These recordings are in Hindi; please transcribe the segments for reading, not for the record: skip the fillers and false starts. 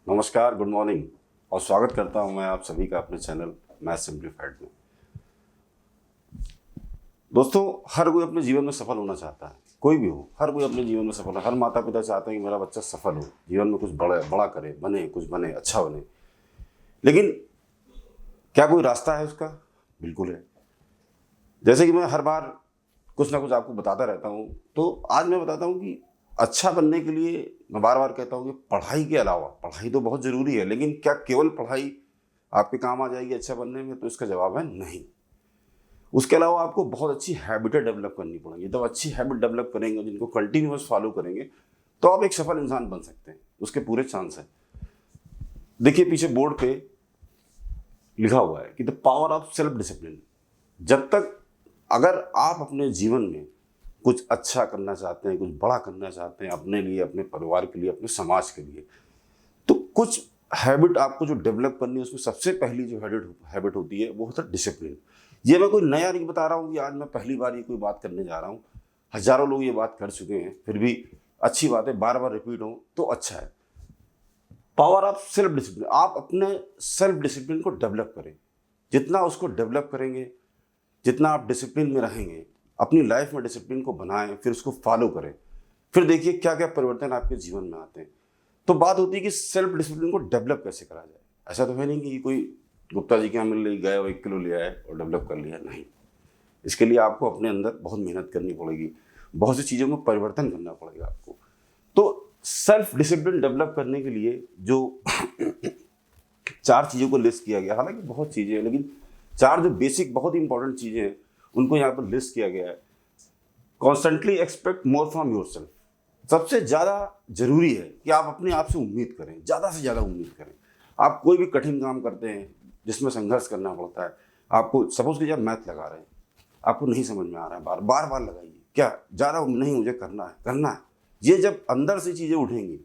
नमस्कार, गुड मॉर्निंग और स्वागत करता हूं मैं आप सभी का अपने चैनल मैथ सिंप्लीफाइड में। दोस्तों, हर कोई अपने जीवन में सफल होना चाहता है। कोई भी हो, हर कोई अपने जीवन में सफल है। हर माता पिता चाहते हैं कि मेरा बच्चा सफल हो, जीवन में कुछ बड़ा बड़ा करे, बने, कुछ बने, अच्छा बने। लेकिन क्या कोई रास्ता है उसका? बिल्कुल है। जैसे कि मैं हर बार कुछ ना कुछ आपको बताता रहता हूँ, तो आज मैं बताता हूँ कि अच्छा बनने के लिए मैं बार बार कहता हूँ कि पढ़ाई के अलावा, पढ़ाई तो बहुत ज़रूरी है, लेकिन क्या केवल पढ़ाई आपके काम आ जाएगी अच्छा बनने में? तो इसका जवाब है नहीं। उसके अलावा आपको बहुत अच्छी हैबिटें डेवलप करनी पड़ेंगी। जब अच्छी हैबिट डेवलप करेंगे, जिनको कंटिन्यूअस फॉलो करेंगे, तो आप एक सफल इंसान बन सकते हैं। उसके पूरे चांस हैं। देखिए, पीछे बोर्ड पे लिखा हुआ है कि the power of self discipline. जब तक अगर आप अपने जीवन में कुछ अच्छा करना चाहते हैं, कुछ बड़ा करना चाहते हैं, अपने लिए, अपने परिवार के लिए, अपने समाज के लिए, तो कुछ हैबिट आपको जो डेवलप करनी है, उसमें सबसे पहली जो हैबिट होती है वो होता है डिसिप्लिन। ये मैं कोई नया नहीं बता रहा हूँ कि आज मैं पहली बार ये कोई बात करने जा रहा हूँ। हजारों लोग ये बात कर चुके हैं, फिर भी अच्छी बात है, बार बार रिपीट हो तो अच्छा है। Power of self discipline. आप अपने सेल्फ डिसिप्लिन को डेवलप करें। जितना उसको डेवलप करेंगे, जितना आप डिसिप्लिन में रहेंगे, अपनी लाइफ में डिसिप्लिन को बनाएं, फिर उसको फॉलो करें, फिर देखिए क्या क्या परिवर्तन आपके जीवन में आते हैं। तो बात होती है कि सेल्फ डिसिप्लिन को डेवलप कैसे करा जाए। ऐसा तो है नहीं कि कोई गुप्ता जी के यहाँ मिल गए और 1 किलो ले आए और डेवलप कर लिया, नहीं। इसके लिए आपको अपने अंदर बहुत मेहनत करनी पड़ेगी, बहुत सी चीज़ों में परिवर्तन करना पड़ेगा आपको। तो सेल्फ डिसिप्लिन डेवलप करने के लिए जो 4 चीज़ों को लिस्ट किया गया, हालांकि बहुत चीज़ें हैं, लेकिन 4 जो बेसिक बहुत इंपॉर्टेंट चीज़ें हैं उनको यहाँ पर लिस्ट किया गया है। Constantly expect more from your self. सबसे ज़्यादा जरूरी है कि आप अपने आप से उम्मीद करें, ज़्यादा से ज़्यादा उम्मीद करें। आप कोई भी कठिन काम करते हैं जिसमें संघर्ष करना पड़ता है, आपको सपोज कीजिए आप मैथ लगा रहे हैं, आपको नहीं समझ में आ रहा है, बार बार बार लगाइए। क्या ज़्यादा नहीं, मुझे करना है, करना है। ये जब अंदर से चीज़ें उठेंगी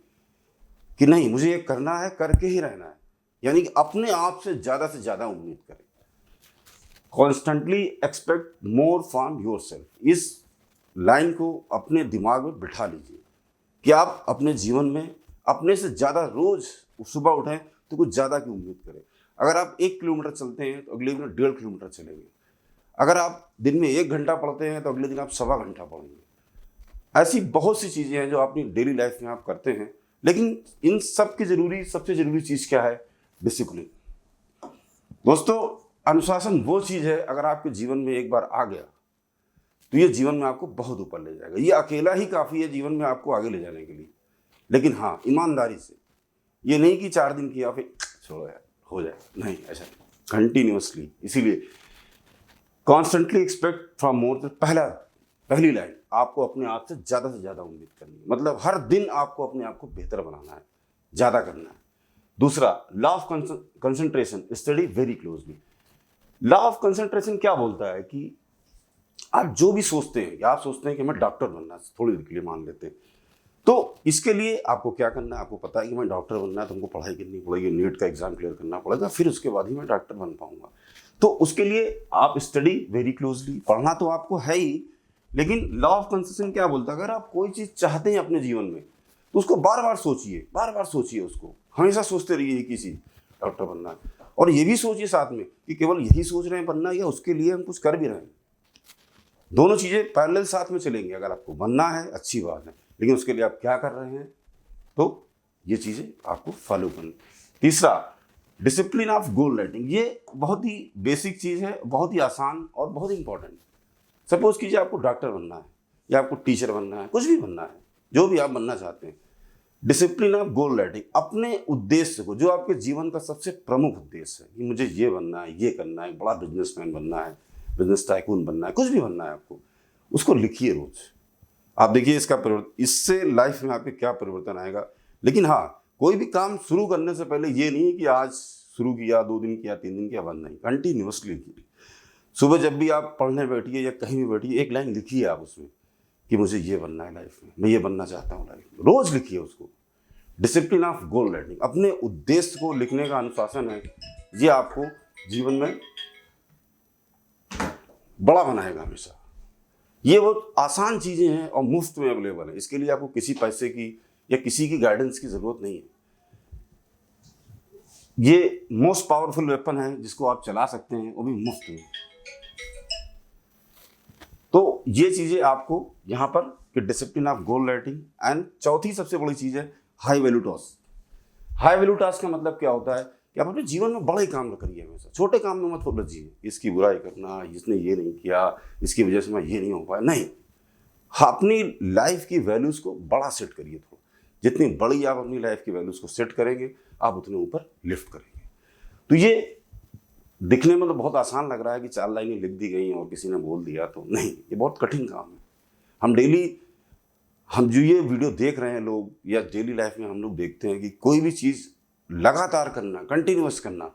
कि नहीं मुझे ये करना है, करके ही रहना है, यानी कि अपने आप से ज़्यादा उम्मीद करें। Constantly expect more from your self. इस लाइन को अपने दिमाग में बिठा लीजिए कि आप अपने जीवन में अपने से ज़्यादा रोज सुबह उठें तो कुछ ज़्यादा की उम्मीद करें। अगर आप 1 किलोमीटर चलते हैं तो अगले दिन 1.5 किलोमीटर चलेंगे। अगर आप दिन में 1 घंटा पढ़ते हैं तो अगले दिन आप 1.25 घंटा पढ़ेंगे। ऐसी बहुत सी चीज़ें हैं जो अपनी डेली लाइफ में आप करते हैं, लेकिन इन सब की सबसे ज़रूरी चीज़ क्या है? डिसिप्लिन। दोस्तों, अनुशासन वो चीज़ है, अगर आपके जीवन में एक बार आ गया तो ये जीवन में आपको बहुत ऊपर ले जाएगा। ये अकेला ही काफ़ी है जीवन में आपको आगे ले जाने के लिए। लेकिन हाँ, ईमानदारी से। ये नहीं कि 4 दिन किया फिर छोड़ो यार हो जाए, नहीं, ऐसा नहीं, कंटिन्यूअसली। इसीलिए कॉन्स्टेंटली एक्सपेक्ट फ्रॉम मोर। पहली लाइन, आपको अपने आप से ज़्यादा उम्मीद करनी है। मतलब हर दिन आपको अपने आप को बेहतर बनाना है, ज़्यादा करना है। दूसरा, law of concentration, study very closely. Law of concentration क्या बोलता है कि आप जो भी सोचते हैं, आप सोचते हैं कि मैं डॉक्टर बनना है, थोड़ी देर के लिए मान लेते हैं, तो इसके लिए आपको क्या करना है? आपको पता है कि मैं डॉक्टर बनना है, तो हमको पढ़ाई करनी पड़ेगी, नीट का एग्जाम क्लियर करना पड़ेगा, फिर उसके बाद ही मैं डॉक्टर बन पाऊंगा। तो उसके लिए आप स्टडी वेरी क्लोजली। पढ़ना तो आपको है ही, लेकिन लॉ ऑफ कंसेशन क्या बोलता है? अगर आप कोई चीज़ चाहते हैं अपने जीवन में तो उसको बार बार सोचिए उसको, हमेशा सोचते रहिए कि चीज़ डॉक्टर बनना है। और ये भी सोचिए साथ में कि केवल यही सोच रहे हैं बनना, या उसके लिए हम कुछ कर भी रहे हैं। दोनों चीज़ें पैरेलल साथ में चलेंगी। अगर आपको बनना है अच्छी बात है, लेकिन उसके लिए आप क्या कर रहे हैं, तो ये चीज़ें आपको फॉलो करनी। तीसरा, डिसिप्लिन ऑफ गोल राइटिंग। ये बहुत ही बेसिक चीज़ है, बहुत ही आसान और बहुत इंपॉर्टेंट। सपोज कीजिए आपको डॉक्टर बनना है, या आपको टीचर बनना है, कुछ भी बनना है, जो भी आप बनना चाहते हैं। डिसिप्लिन ऑफ गोल राइटिंग, अपने उद्देश्य को, जो आपके जीवन का सबसे प्रमुख उद्देश्य है कि मुझे ये बनना है, ये करना है, बड़ा बिजनेसमैन बनना है, बिजनेस टाइकून बनना है, कुछ भी बनना है आपको, उसको लिखिए रोज। आप देखिए इससे लाइफ में आपके क्या परिवर्तन आएगा। लेकिन हाँ, कोई भी काम शुरू करने से पहले ये नहीं है कि आज शुरू किया, 2 दिन किया, 3 दिन किया, बंद नहीं, कंटिन्यूअसली कीजिए। सुबह जब भी आप पढ़ने बैठिए या कहीं भी बैठिए, एक लाइन लिखिए आप उसमें कि मुझे ये बनना है लाइफ में, मैं ये बनना चाहता हूँ लाइफ में। रोज लिखिए उसको। डिसिप्लिन ऑफ गोल राइटिंग, अपने उद्देश्य को लिखने का अनुशासन है, ये आपको जीवन में बड़ा बनाएगा हमेशा। ये वो आसान चीज़ें हैं और मुफ्त में अवेलेबल है। इसके लिए आपको किसी पैसे की या किसी की गाइडेंस की ज़रूरत नहीं है। ये मोस्ट पावरफुल वेपन है जिसको आप चला सकते हैं, वो भी मुफ्त में। तो ये चीजें आपको यहाँ पर कि discipline of goal writing. And चौथी सबसे बड़ी चीज है high value task. High value task का मतलब क्या होता है कि आप अपने जीवन में बड़े काम करिए, हमेशा छोटे काम में मत उलझिए। इसकी बुराई करना, इसने ये नहीं किया, इसकी वजह से मैं ये नहीं हो पाया, नहीं। अपनी लाइफ की वैल्यूज को बड़ा सेट करिए। थोड़ा जितनी बड़ी आप अपनी लाइफ की वैल्यूज को सेट करेंगे, आप उतने ऊपर लिफ्ट करेंगे। तो ये दिखने में तो बहुत आसान लग रहा है कि 4 लाइनें लिख दी गई और किसी ने बोल दिया, तो नहीं, ये बहुत कठिन काम है। हम डेली, हम जो ये वीडियो देख रहे हैं लोग, या डेली लाइफ में हम लोग देखते हैं कि कोई भी चीज़ लगातार करना, कंटिन्यूअस करना,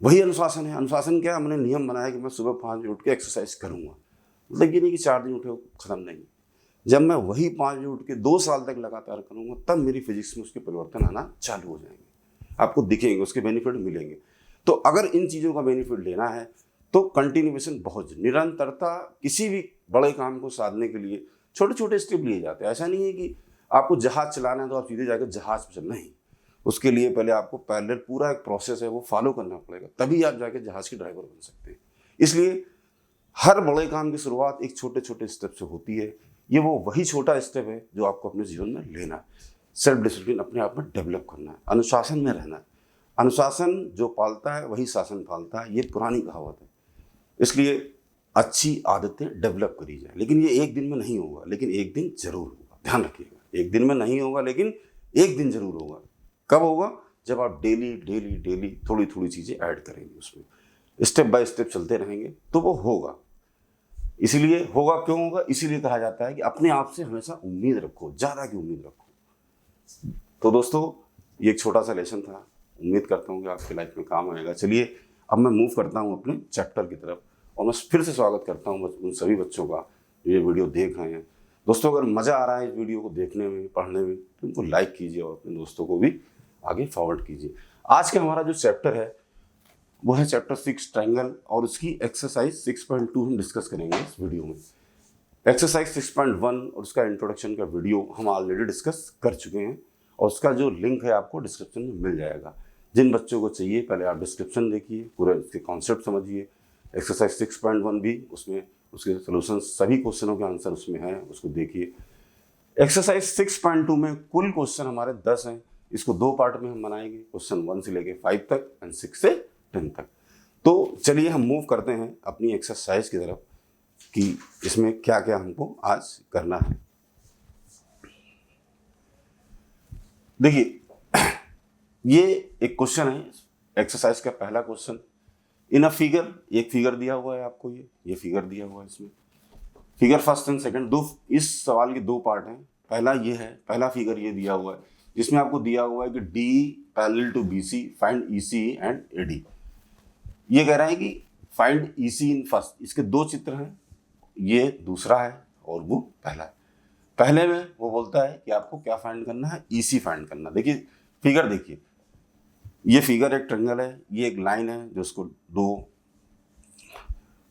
वही अनुशासन है। अनुशासन क्या है? हमने नियम बनाया कि मैं सुबह 5 बजे उठ के एक्सरसाइज करूँगा। मतलब ये नहीं कि 4 दिन उठे खत्म, नहीं। जब मैं वही 5 बजे उठ के 2 साल तक लगातार करूँगा, तब मेरी फिजिक्स में उसके परिवर्तन आना चालू हो जाएंगे, आपको दिखेंगे, उसके बेनिफिट मिलेंगे। तो अगर इन चीज़ों का बेनिफिट लेना है तो कंटिन्यूएशन बहुत, निरंतरता। किसी भी बड़े काम को साधने के लिए छोटे छोटे स्टेप लिए जाते हैं। ऐसा नहीं है कि आपको जहाज चलाना है तो आप सीधे जाकर जहाज पर चलना, नहीं। उसके लिए पहले आपको पैरेलल पूरा एक प्रोसेस है वो फॉलो करना पड़ेगा, तभी आप जाके जहाज के ड्राइवर बन सकते हैं। इसलिए हर बड़े काम की शुरुआत एक छोटे छोटे स्टेप से होती है। ये वही छोटा स्टेप है जो आपको अपने जीवन में लेना है। सेल्फ डिसिप्लिन अपने आप में डेवलप करना है, अनुशासन में रहना है। अनुशासन जो पालता है वही शासन पालता है, ये पुरानी कहावत है। इसलिए अच्छी आदतें डेवलप करी जाए, लेकिन ये एक दिन में नहीं होगा, लेकिन एक दिन जरूर होगा। ध्यान रखिएगा, एक दिन में नहीं होगा, लेकिन एक दिन जरूर होगा। कब होगा? जब आप डेली डेली डेली थोड़ी थोड़ी चीज़ें ऐड करेंगे, उसमें स्टेप बाय स्टेप चलते रहेंगे, तो वो होगा। इसीलिए होगा, क्यों होगा? इसीलिए कहा जाता है कि अपने आप से हमेशा उम्मीद रखो, ज़्यादा की उम्मीद रखो। तो दोस्तों, ये एक छोटा सा लेसन था, उम्मीद करता हूँ कि आपकी लाइफ में काम आएगा। चलिए अब मैं मूव करता हूँ अपने चैप्टर की तरफ, और मैं फिर से स्वागत करता हूँ उन सभी बच्चों का जो ये वीडियो देख रहे हैं। दोस्तों, अगर मज़ा आ रहा है इस वीडियो को देखने में, पढ़ने में, तो इनको लाइक कीजिए और अपने दोस्तों को भी आगे फॉरवर्ड कीजिए। आज का हमारा जो चैप्टर है वो है चैप्टर 6 ट्रायंगल, और उसकी एक्सरसाइज 6.2 हम डिस्कस करेंगे इस वीडियो में। एक्सरसाइज 6.1 और उसका इंट्रोडक्शन का वीडियो हम ऑलरेडी डिस्कस कर चुके हैं, और उसका जो लिंक है आपको डिस्क्रिप्शन में मिल जाएगा। जिन बच्चों को चाहिए, पहले आप डिस्क्रिप्शन देखिए, पूरे इसके कॉन्सेप्ट समझिए। एक्सरसाइज 6.1 भी, उसमें उसके सोल्यूशन, सभी क्वेश्चनों के आंसर उसमें हैं, उसको देखिए। एक्सरसाइज 6.2 में कुल क्वेश्चन हमारे 10 हैं। इसको 2 पार्ट में हम बनाएंगे, क्वेश्चन 1 से लेके 5 तक एंड 6 से 10 तक। तो चलिए हम मूव करते हैं अपनी एक्सरसाइज की तरफ कि इसमें क्या क्या हमको आज करना है। देखिए, ये एक क्वेश्चन है, एक्सरसाइज का पहला क्वेश्चन। इन अ फिगर, एक फिगर दिया हुआ है आपको, ये फिगर दिया हुआ है। इसमें फिगर फर्स्ट एंड सेकंड, दो, इस सवाल के 2 पार्ट हैं। पहला ये है, पहला फिगर ये दिया हुआ है, जिसमें आपको दिया हुआ है कि D parallel to BC, find EC and AD. ये कह रहा है कि फाइंड ईसी इन फर्स्ट। इसके 2 चित्र हैं, ये दूसरा है और वो पहला है। पहले में वो बोलता है कि आपको क्या फाइंड करना है? ईसी फाइंड करना। देखिए फिगर, देखिए ये फिगर एक ट्रायंगल है, ये एक लाइन है जो उसको 2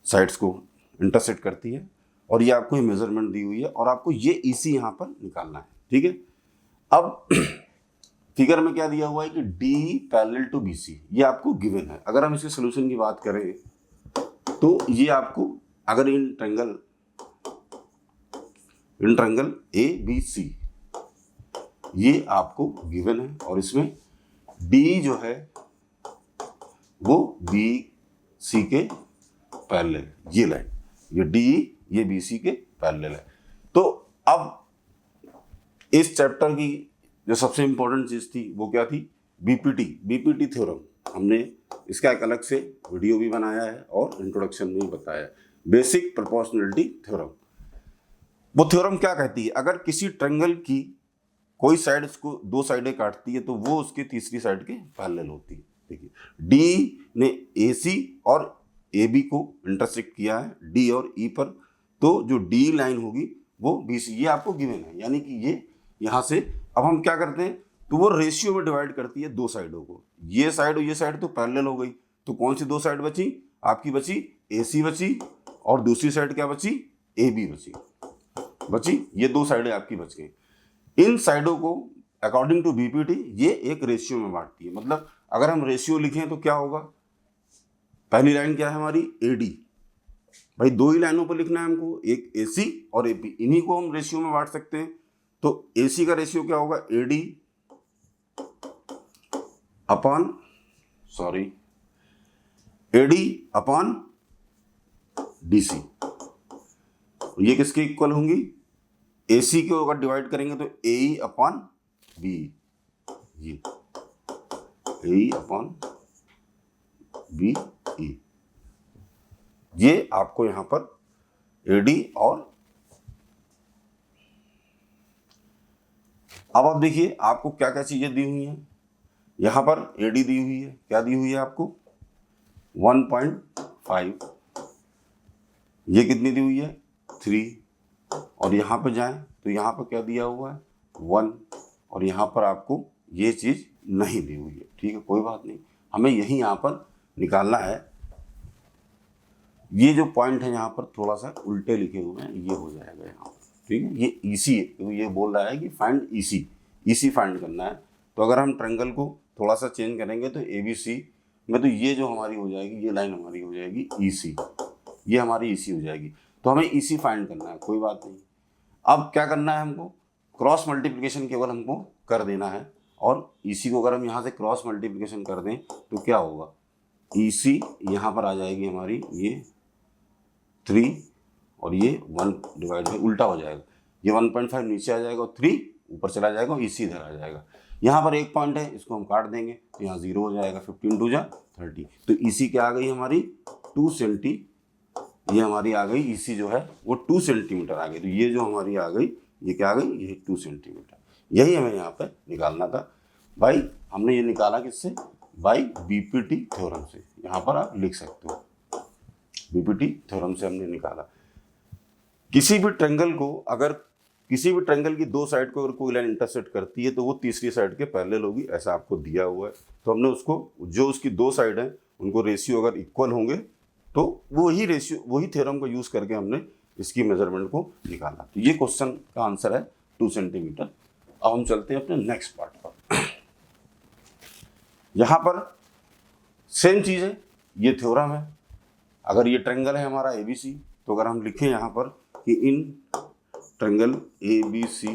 साइड्स को इंटरसेक्ट करती है, और ये आपको मेजरमेंट दी हुई है, और आपको ये ईसी यहाँ पर निकालना है। ठीक है, अब फिगर में क्या दिया हुआ है कि डी पैरेलल टू बीसी, ये आपको गिवन है। अगर हम इसके सोल्यूशन की बात करें तो ये आपको, अगर इन ट्रायंगल ए बी सी, ये आपको गिवन है, और इसमें डी जो है वो बी सी के पैरेलल, ये लाइन, ये डी, ये बी सी के पैरेलल है। तो अब इस चैप्टर की जो सबसे इंपॉर्टेंट चीज थी वो क्या थी? BPT theorem. हमने इसका एक अलग से वीडियो भी बनाया है और इंट्रोडक्शन में भी बताया है, बेसिक प्रोपोर्शनलिटी थ्योरम। वो थ्योरम क्या कहती है? अगर किसी ट्रायंगल की कोई साइड उसको 2 साइडें काटती है तो वो उसके तीसरी साइड के पैरेलल होती है। देखिए, डी ने ए सी और ए बी को इंटरसेक्ट किया है, डी और ई पर, तो जो डी लाइन होगी वो बी सी, ये आपको गिवन है। यानी कि ये यहाँ से, अब हम क्या करते हैं, तो वो रेशियो में डिवाइड करती है 2 साइडों को। ये साइड और ये साइड तो पैरेलल हो गई, तो कौन सी 2 साइड बची? आपकी बची ए सी बची, और दूसरी साइड क्या बची? ए बी बची। ये 2 साइडें आपकी बच गई। इन साइडों को अकॉर्डिंग टू बीपीटी ये एक रेशियो में बांटती है। मतलब अगर हम रेशियो लिखें तो क्या होगा, पहली लाइन क्या है हमारी, AD। भाई दो ही लाइनों पर लिखना है हमको, एक AC और AP, इन्हीं को हम रेशियो में बांट सकते हैं। तो AC का रेशियो क्या होगा, AD अपॉन DC। ये किसके इक्वल होंगी, AC को अगर डिवाइड करेंगे तो AE अपॉन BE, ये AE अपॉन BE, ये आपको यहां पर AD। और अब आप देखिए आपको क्या क्या चीजें दी हुई हैं, यहां पर AD दी हुई है, क्या दी हुई है आपको 1.5, ये कितनी दी हुई है 3, और यहां पर जाएं तो यहां पर क्या दिया हुआ है 1, और यहां पर आपको ये चीज नहीं दी हुई है। ठीक है, कोई बात नहीं, हमें यही यहां पर निकालना है। ये जो पॉइंट है यहाँ पर थोड़ा सा उल्टे लिखे हुए हैं, ये हो जाएगा यहाँ पर। ठीक है, ये EC है, तो ये बोल रहा है कि फाइंड EC फाइंड करना है। तो अगर हम ट्रायंगल को थोड़ा सा चेंज करेंगे तो ABC में, तो ये जो हमारी हो जाएगी, ये लाइन हमारी हो जाएगी EC, ये हमारी EC हो जाएगी। तो हमें EC फाइंड करना है, कोई बात नहीं। अब क्या करना है हमको, क्रॉस मल्टीप्लिकेशन केवल हमको कर देना है, और EC को अगर हम यहाँ से क्रॉस मल्टीप्लिकेशन कर दें तो क्या होगा, EC यहाँ पर आ जाएगी हमारी ये 3, और ये 1 डिवाइड में उल्टा हो जाएगा, ये 1.5 नीचे आ जाएगा और 3 ऊपर चला जाएगा और EC इधर आ जाएगा। यहाँ पर एक पॉइंट है, इसको हम काट देंगे तो यहाँ 0 हो जाएगा, 15 2 जा 30। तो EC क्या आ गई हमारी 2 सेंटी, ये हमारी आ गई EC जो है वो 2 सेंटीमीटर आ गई। तो ये जो हमारी आ गई, ये क्या आ गई, ये 2 सेंटीमीटर। यही हमें यहाँ पर निकालना था भाई। हमने ये निकाला किससे, बाई BPT थ्योरम से, यहाँ पर आप लिख सकते हो, BPT थ्योरम से हमने निकाला। किसी भी ट्रायंगल को, अगर किसी भी ट्रायंगल की दो साइड को अगर कोई लाइन इंटरसेक्ट करती है तो वो तीसरी साइड के पैरेलल होगी, ऐसा आपको दिया हुआ है। तो हमने उसको, जो उसकी दो साइड हैं उनको रेशियो अगर इक्वल होंगे तो वही रेशियो, वही थ्योरम को यूज करके हमने इसकी मेजरमेंट को निकाला। तो ये क्वेश्चन का आंसर है 2 सेंटीमीटर। अब हम चलते हैं अपने नेक्स्ट पार्ट पर। यहाँ पर सेम चीज है, ये थ्योरम है। अगर ये ट्रायंगल है हमारा ABC, तो अगर हम लिखें यहाँ पर कि इन ट्रायंगल ABC,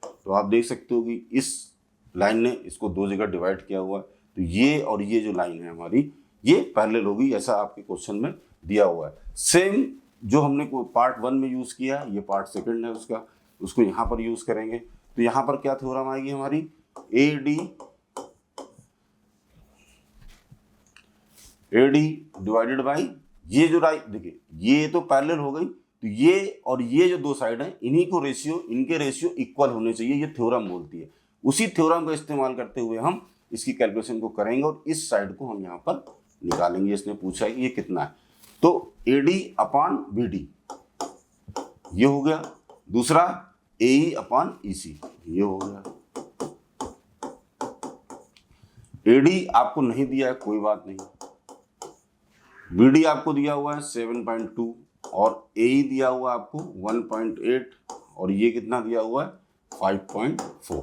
तो आप देख सकते हो कि इस लाइन ने इसको दो जगह डिवाइड किया हुआ है। तो ये और ये जो लाइन है हमारी, ये पैरेलल होगी, ऐसा आपके क्वेश्चन में दिया हुआ है। सेम जो हमने पार्ट 1 में यूज किया, ये पार्ट 2 है उसका, उसको यहाँ पर यूज करेंगे। तो यहाँ पर क्या थ्योरम आएगी हमारी, AD डिवाइडेड बाई ये जो राइट, देखिए ये तो पैरेलल हो गई, तो ये और ये जो दो साइड है इन्हीं को रेशियो, इनके रेशियो इक्वल होने चाहिए, ये थ्योरम बोलती है। उसी थ्योरम का इस्तेमाल करते हुए हम इसकी कैलकुलेशन को करेंगे और इस साइड को हम यहाँ पर निकालेंगे। इसने पूछा है कि ये कितना है, तो AD अपॉन BD ये हो गया, दूसरा AE अपॉन EC ये हो गया। AD आपको नहीं दिया है, कोई बात नहीं, BD आपको दिया हुआ है 7.2 और AE दिया हुआ है आपको 1.8 और ये कितना दिया हुआ है 5.4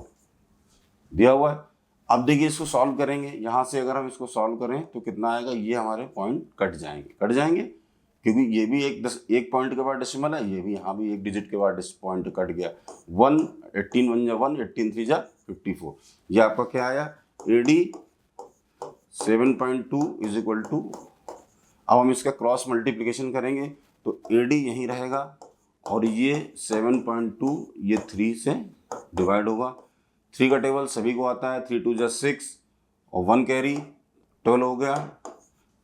दिया हुआ है। अब देखिए इसको सॉल्व करेंगे, यहाँ से अगर हम इसको सॉल्व करें तो कितना आएगा, ये हमारे पॉइंट कट जाएंगे क्योंकि ये भी एक पॉइंट के बाद डेसिमल है, ये भी यहाँ भी एक डिजिट के बाद पॉइंट कट गया। 1 18 1 जा 1, 18 3 जा 54, ये आपका क्या आया AD 7.2 इज इक्वल टू, अब हम इसका क्रॉस मल्टीप्लिकेशन करेंगे तो AD यहीं रहेगा और ये 7.2 ये 3 से डिवाइड होगा। 3 का टेबल सभी को आता है, 3 2 जा 6 और 1 कैरी 12 हो गया।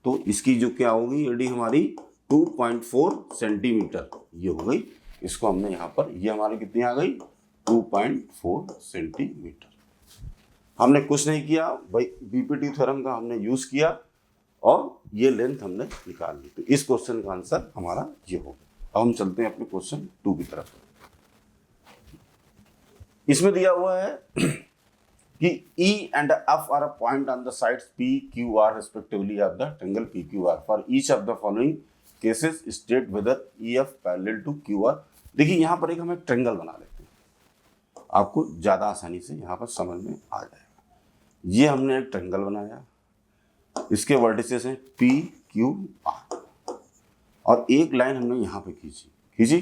तो इसकी जो क्या होगी AD हमारी 2.4 सेंटीमीटर ये हो गई। इसको हमने यहाँ पर, ये हमारी कितनी आ गई 2.4 सेंटीमीटर। हमने कुछ नहीं किया भाई, BPT थ्योरम का हमने यूज किया और ये लेंथ हमने निकाल ली। तो इस क्वेश्चन का आंसर हमारा ये होगा। अब हम चलते हैं अपने क्वेश्चन 2 की तरफ। इसमें दिया हुआ है कि E and F are a point on the sides P, Q, R respectively of the triangle PQR. For each of the following cases, state whether EF parallel to QR. देखिए यहाँ पर एक हमें ट्रायंगल बना लेते हैं, आपको ज़्यादा आसानी से यहाँ पर समझ में आ जाएगा। ये हमने एक ट्रायंगल बनाया, इसके वर्टिसेस हैं पी क्यू आर, और एक लाइन हमने यहाँ पे खींची,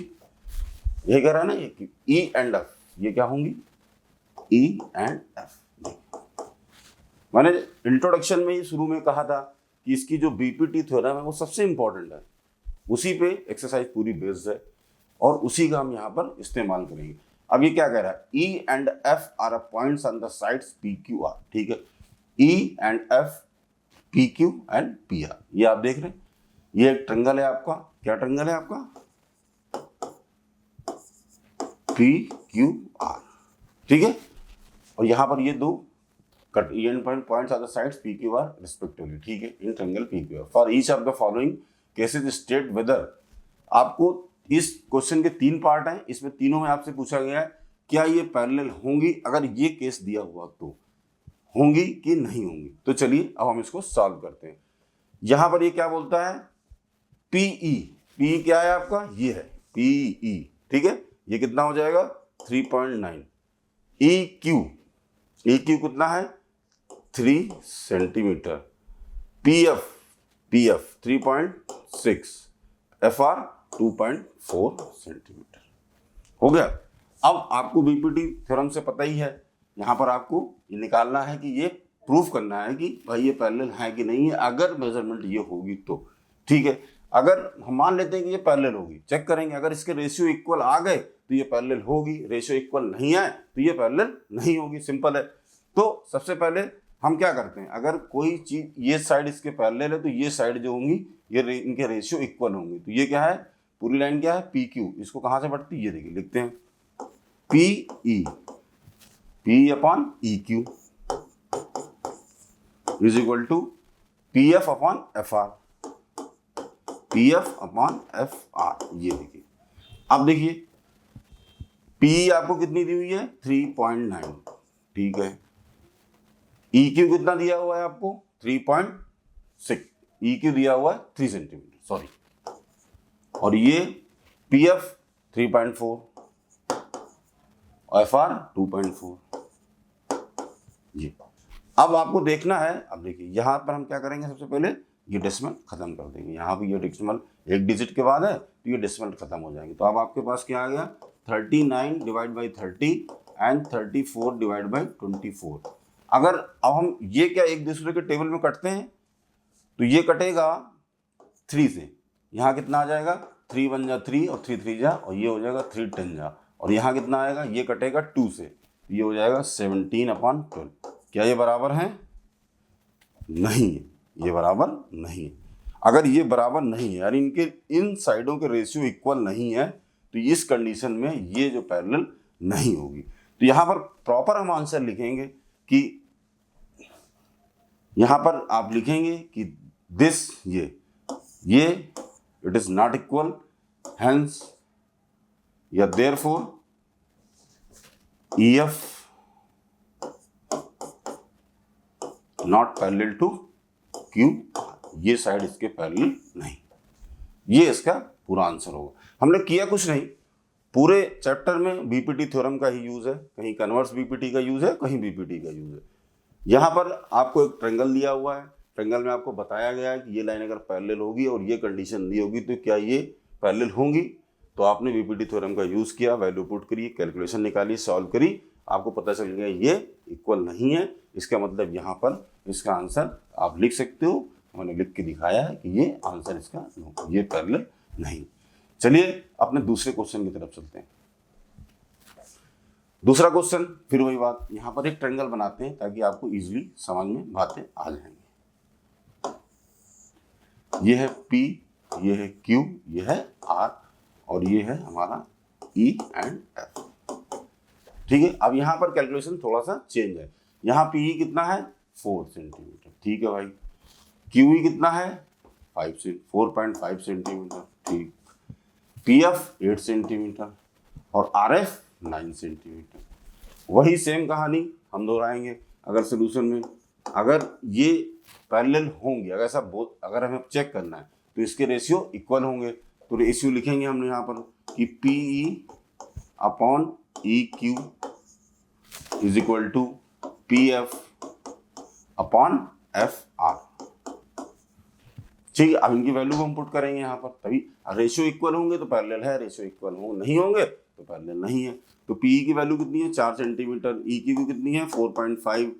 ये कह रहा है ना ये ई एंड एफ, ये क्या होंगी ई एंड एफ। मैंने इंट्रोडक्शन में ही शुरू में कहा था कि इसकी जो बीपीटी थ्योरम है वो सबसे इंपॉर्टेंट है, उसी पे एक्सरसाइज पूरी बेस्ड है और उसी का हम यहाँ पर इस्तेमाल करेंगे। अब ये क्या कह रहा है, E and F are a points on the sides P Q R, ठीक है, E and F P Q and P R, ये आप देख रहे हैं, ये एक ट्रायंगल है आपका, क्या ट्रायंगल है आपका पी क्यू आर, ठीक है, और यहाँ पर ये दो cut and points are the sides P Q R respectively, ठीक है, in triangle P Q R. For each of the following cases state whether, आपको इस क्वेश्चन के 3 पार्ट हैं, इसमें तीनों में आपसे पूछा गया है क्या ये पैरेलल होंगी, अगर ये केस दिया हुआ तो होंगी कि नहीं होंगी। तो चलिए अब हम इसको सॉल्व करते हैं। यहां पर ये क्या बोलता है पीई, पी क्या है आपका, ये है पीई, ठीक है, ये कितना हो जाएगा 3.9। ई क्यू कितना है 3 centimetre, P F 3.6, F R 2.4 centimetre, हो गया। अब आपको बीपीटी थ्योरम से पता ही है, यहाँ पर आपको ये निकालना है कि ये प्रूफ करना है कि भाई ये पैरेलल है कि नहीं है, अगर मेजरमेंट ये होगी तो, ठीक है। अगर हम मान लेते हैं कि ये पैरेलल होगी, चेक करेंगे, अगर इसके रेशियो इक्वल आ गए तो ये पैरेलल होगी, रेशियो इक्वल नहीं आए तो ये पैरेलल नहीं होगी, सिंपल है। तो सबसे पहले हम क्या करते हैं, अगर कोई चीज ये साइड इसके पैरेलल है तो ये साइड जो होंगी ये इनके रेशियो इक्वल होंगे, तो ये क्या है पूरी लाइन क्या है पी क्यू, इसको कहाँ से बढ़ती है, ये देखिए लिखते हैं P upon E Q is equal to P F upon F R, P F upon F R, ये देखिए। अब देखिए पी आपको कितनी दी हुई है 3.9, ठीक है, ई क्यू कितना दिया हुआ है आपको 3.6, ई क्यू दिया हुआ है 3 सेंटीमीटर, सॉरी, और ये पी एफ 3.4 और एफ आर 2.4, ये। अब आपको देखना है, अब देखिए यहाँ पर हम क्या करेंगे, सबसे पहले ये डेसिमल खत्म कर देंगे, यहाँ पे ये डेसिमल एक डिजिट के बाद है तो ये डेसिमल खत्म हो जाएंगे। तो अब आपके पास क्या आ गया 39 divide by 30 and 34 divide by 24। अगर अब हम ये क्या एक दूसरे के टेबल में कटते हैं तो ये कटेगा 3 से, यहाँ कितना आ जाएगा 3 1 जा 3 और 3 3 जा, और ये हो जाएगा 3 10 जा, और यहाँ कितना आएगा, ये कटेगा 2 से, ये हो जाएगा 17/12। क्या ये बराबर है, नहीं है, ये बराबर नहीं है। अगर ये बराबर नहीं है यानी इनके इन साइडों के रेशियो इक्वल नहीं है तो इस कंडीशन में ये जो पैरेलल नहीं होगी। तो यहाँ पर प्रॉपर हम आंसर लिखेंगे कि यहाँ पर आप लिखेंगे कि दिस ये it is not equal, hence या therefore EF not parallel to Q, ये साइड इसके पैरेलल नहीं, ये इसका पूरा आंसर होगा। हमने किया कुछ नहीं, पूरे चैप्टर में बीपीटी थ्योरम का ही यूज है, कहीं कन्वर्स बीपीटी का यूज है, कहीं बीपीटी का यूज है। यहाँ पर आपको एक ट्रायंगल दिया हुआ है, ट्रायंगल में आपको बताया गया है कि ये लाइन अगर पैरेलल होगी और ये कंडीशन दी होगी तो क्या ये पैरेलल होंगी, तो आपने बीपीटी थ्योरम का यूज किया, वैल्यू पुट करी, कैलकुलेशन निकाली, सॉल्व करी, आपको पता चल गया ये इक्वल नहीं है, इसका मतलब यहाँ पर इसका आंसर आप लिख सकते हो, मैंने लिख के दिखाया है कि ये आंसर इसका नो, ये पैरेलल नहीं। चलिए अपने दूसरे क्वेश्चन की तरफ चलते हैं। दूसरा क्वेश्चन फिर वही बात, यहाँ पर एक ट्रायंगल बनाते हैं ताकि आपको इजीली समझ में बातें आ जाएंगी। ये है P, ये है Q, ये है R और ये है हमारा E एंड F, ठीक है। अब यहाँ पर कैलकुलेशन थोड़ा सा चेंज है, यहाँ PE कितना है 4 सेंटीमीटर, ठीक है भाई, QE कितना है 4.5 सेंटीमीटर, ठीक, PF 8 सेंटीमीटर और RF 9 सेंटीमीटर। वही सेम कहानी हम दोहराएंगे। अगर सोल्यूशन में अगर ये पैरेलल होंगे, अगर हमें चेक करना है तो इसके रेशियो इक्वल होंगे, तो रेशियो लिखेंगे हमने यहाँ पर कि PE upon EQ is equal to PF upon FR, ठीक है, अब इनकी वैल्यू को हम पुट करेंगे यहाँ पर, तभी रेशियो इक्वल होंगे तो पैरेलल है, रेशियो इक्वल होंगे नहीं होंगे तो पैरेलल नहीं है। तो पी की वैल्यू कितनी है 4 सेंटीमीटर, ई की कितनी है 4.5,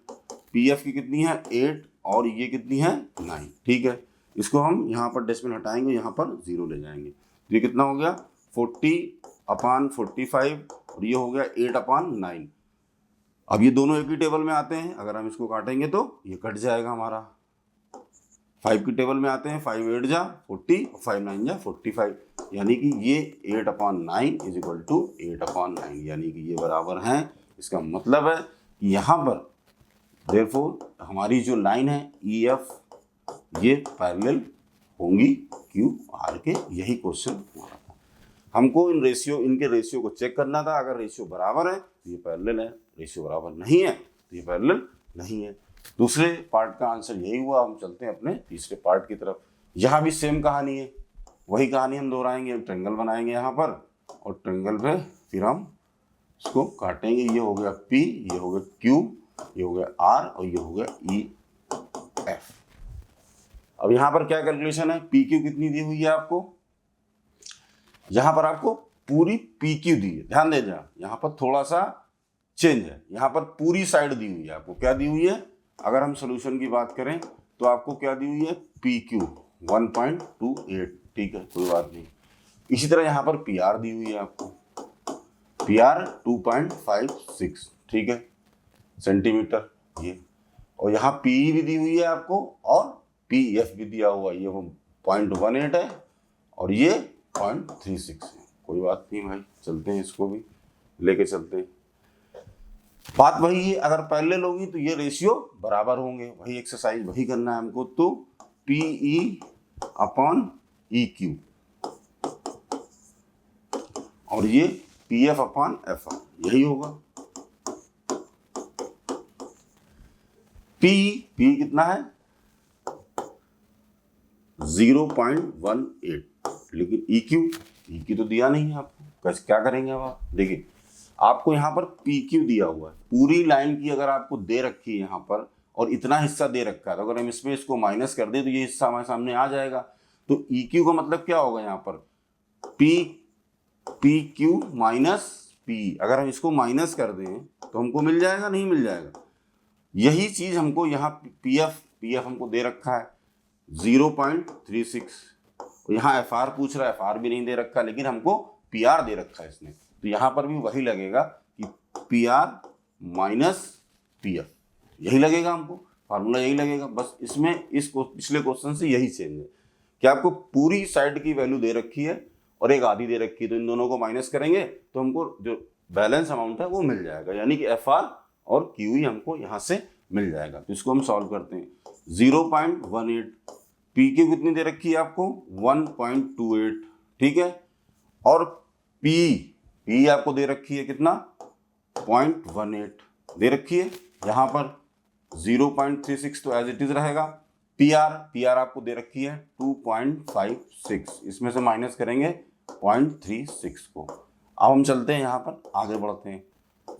पी एफ की कितनी है 8 और ये कितनी है 9। ठीक है, इसको हम यहाँ पर डेसिमल हटाएंगे, यहाँ पर 0 ले जाएंगे, तो ये कितना हो गया 40/45 और ये हो गया 8/9। अब ये दोनों एक ही टेबल में आते हैं, अगर हम इसको काटेंगे तो ये कट जाएगा हमारा। 5 की टेबल में आते हैं, 5 8 जा 40 और 5 9 जा 45, यानी कि ये 8/9 इज इक्वल टू 8/9, यानी कि ये बराबर हैं। इसका मतलब है कि यहाँ पर देयरफॉर हमारी जो लाइन है ई एफ ये पैरेलल होंगी क्यू आर के। यही क्वेश्चन हमारा था, हमको इनके रेशियो को चेक करना था। अगर रेशियो बराबर है तो ये पैरेलल है, रेशियो बराबर नहीं है तो ये पैरेलल नहीं है। दूसरे पार्ट का आंसर यही हुआ। हम चलते हैं अपने तीसरे पार्ट की तरफ। यहाँ भी सेम कहानी है, वही कहानी हम दोहराएंगे। ट्रायंगल बनाएंगे यहाँ पर और ट्रायंगल पे फिर हम इसको काटेंगे। ये हो गया P, ये हो गया Q, ये हो गया R और ये हो गया E F। अब यहाँ पर क्या कैलकुलेशन है, PQ कितनी दी हुई है आपको, यहाँ पर आपको पूरी PQ दी है। ध्यान दे जा, यहाँ पर थोड़ा सा चेंज है, यहाँ पर पूरी साइड दी हुई है आपको। क्या दी हुई है, अगर हम सोल्यूशन की बात करें तो आपको क्या दी हुई है PQ 1.28। ठीक है, कोई बात नहीं। इसी तरह यहाँ पर PR दी हुई है आपको, PR 2.56। ठीक है, सेंटीमीटर ये। और यहाँ PE भी दी हुई है आपको और PF भी दिया हुआ है, ये 0.18 है और ये 0.36 है। कोई बात नहीं भाई, चलते हैं, इसको भी लेके चलते हैं। बात वही है, अगर पैरेलल होगी तो ये रेशियो बराबर होंगे। वही एक्सरसाइज वही करना है हमको। तो PE/EQ और ये PF/FR यही होगा। P कितना है 0.18, लेकिन EQ तो दिया नहीं है आपको। कैसे क्या करेंगे अब आप देखिए, आपको यहाँ पर PQ दिया हुआ है, पूरी लाइन की अगर आपको दे रखी है यहाँ पर और इतना हिस्सा दे रखा है, तो अगर हम इसमें इसको माइनस कर दें तो ये हिस्सा हमारे सामने आ जाएगा। तो EQ का मतलब क्या होगा, यहाँ पर PQ माइनस P। अगर हम इसको माइनस कर दें तो हमको मिल जाएगा, नहीं मिल जाएगा। यही चीज हमको यहाँ PF हमको दे रखा है 0.36। यहाँ FR पूछ रहा है, FR भी नहीं दे रखा, लेकिन हमको PR दे रखा है इसने। तो यहाँ पर भी वही लगेगा कि PR माइनस PF, यही लगेगा हमको, फार्मूला यही लगेगा। बस इसमें इसको पिछले क्वेश्चन से यही चेंज है कि आपको पूरी साइड की वैल्यू दे रखी है और एक आधी दे रखी है, तो इन दोनों को माइनस करेंगे तो हमको जो बैलेंस अमाउंट है वो मिल जाएगा, यानी कि FR और QE हमको यहाँ से मिल जाएगा। तो इसको हम सॉल्व करते हैं। 0.18, PQ कितनी दे रखी है आपको 1.28। ठीक है, और PE आपको दे रखी है कितना 0.18 दे रखी है। यहाँ पर 0.36 तो एज इट इज रहेगा। PR आपको दे रखी है 2.56, इसमें से माइनस करेंगे 0.36 को। अब हम चलते हैं यहाँ पर, आगे बढ़ते हैं।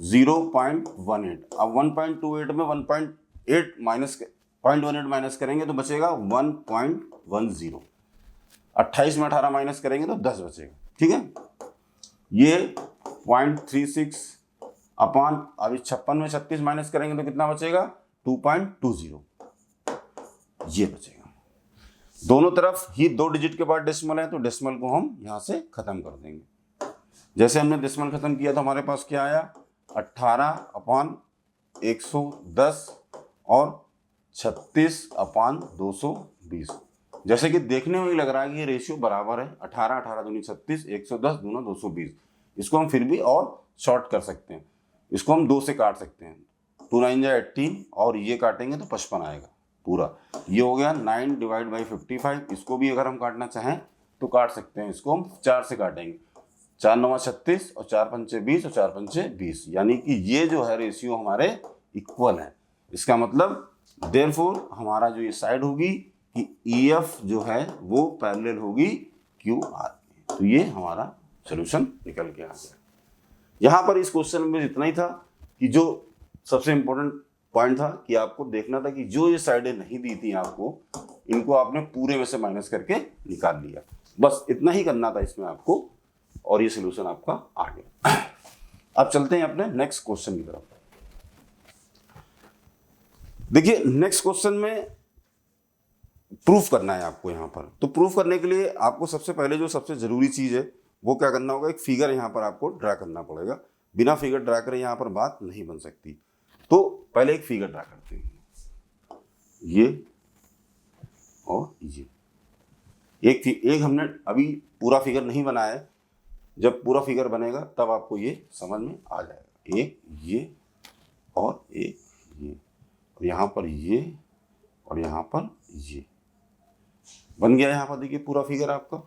0.18, अब 1.28 में 1.8 माइनस 0.18 माइनस करेंगे तो बचेगा 1.10। 28 में 18 माइनस करेंगे तो 10 बचेगा। ठीक है, ये 0.36 अपॉन, अभी 56 में 36 माइनस करेंगे तो कितना बचेगा 2.20, ये बचेगा। दोनों तरफ ही 2 डिजिट के बाद डेसिमल है, तो डेसिमल को हम यहाँ से खत्म कर देंगे। जैसे हमने डेसिमल खत्म किया तो हमारे पास क्या आया 18/110 और 36/220। जैसे कि देखने में ही लग रहा है कि ये रेशियो बराबर है, 18 दूनी 36, 110 दूना 220। इसको हम फिर भी और शॉर्ट कर सकते हैं, इसको हम 2 से काट सकते हैं। 2 9 जा 18 और ये काटेंगे तो 55 आएगा पूरा। ये हो गया 9/55। इसको भी अगर हम काटना चाहें तो काट सकते हैं, इसको हम 4 से काटेंगे। 4 9 36 और 4 5 20 और 4 5 20, यानी कि ये जो है रेशियो हमारे इक्वल है। इसका मतलब देयरफॉर हमारा जो ये साइड होगी कि EF जो है वो पैरेलल होगी QR। तो ये हमारा सॉल्यूशन निकल के आ गया। यहाँ पर इस क्वेश्चन में इतना ही था कि जो सबसे इम्पोर्टेंट पॉइंट था कि आपको देखना था कि जो ये साइडें नहीं दी थी आपको, इनको आपने पूरे में से माइनस करके निकाल लिया। बस इतना ही करना था इसमें आपको, और ये सोल्यूशन आपका आ गया। अब चलते हैं अपने नेक्स्ट क्वेश्चन की तरफ। देखिए नेक्स्ट क्वेश्चन में प्रूफ करना है आपको यहाँ पर। तो प्रूफ करने के लिए आपको सबसे पहले जो सबसे जरूरी चीज है वो क्या करना होगा, एक फिगर यहाँ पर आपको ड्रा करना पड़ेगा। बिना फिगर ड्रा करे यहाँ पर बात नहीं बन सकती। तो पहले एक फिगर ड्रा करते हैं, ये और ये। एक हमने अभी पूरा फिगर नहीं बनाया है, जब पूरा फिगर बनेगा तब आपको ये समझ में आ जाएगा। एक ये और एक ये, और यहाँ पर ये और यहाँ पर ये बन गया। यहाँ पर देखिए पूरा फिगर आपका,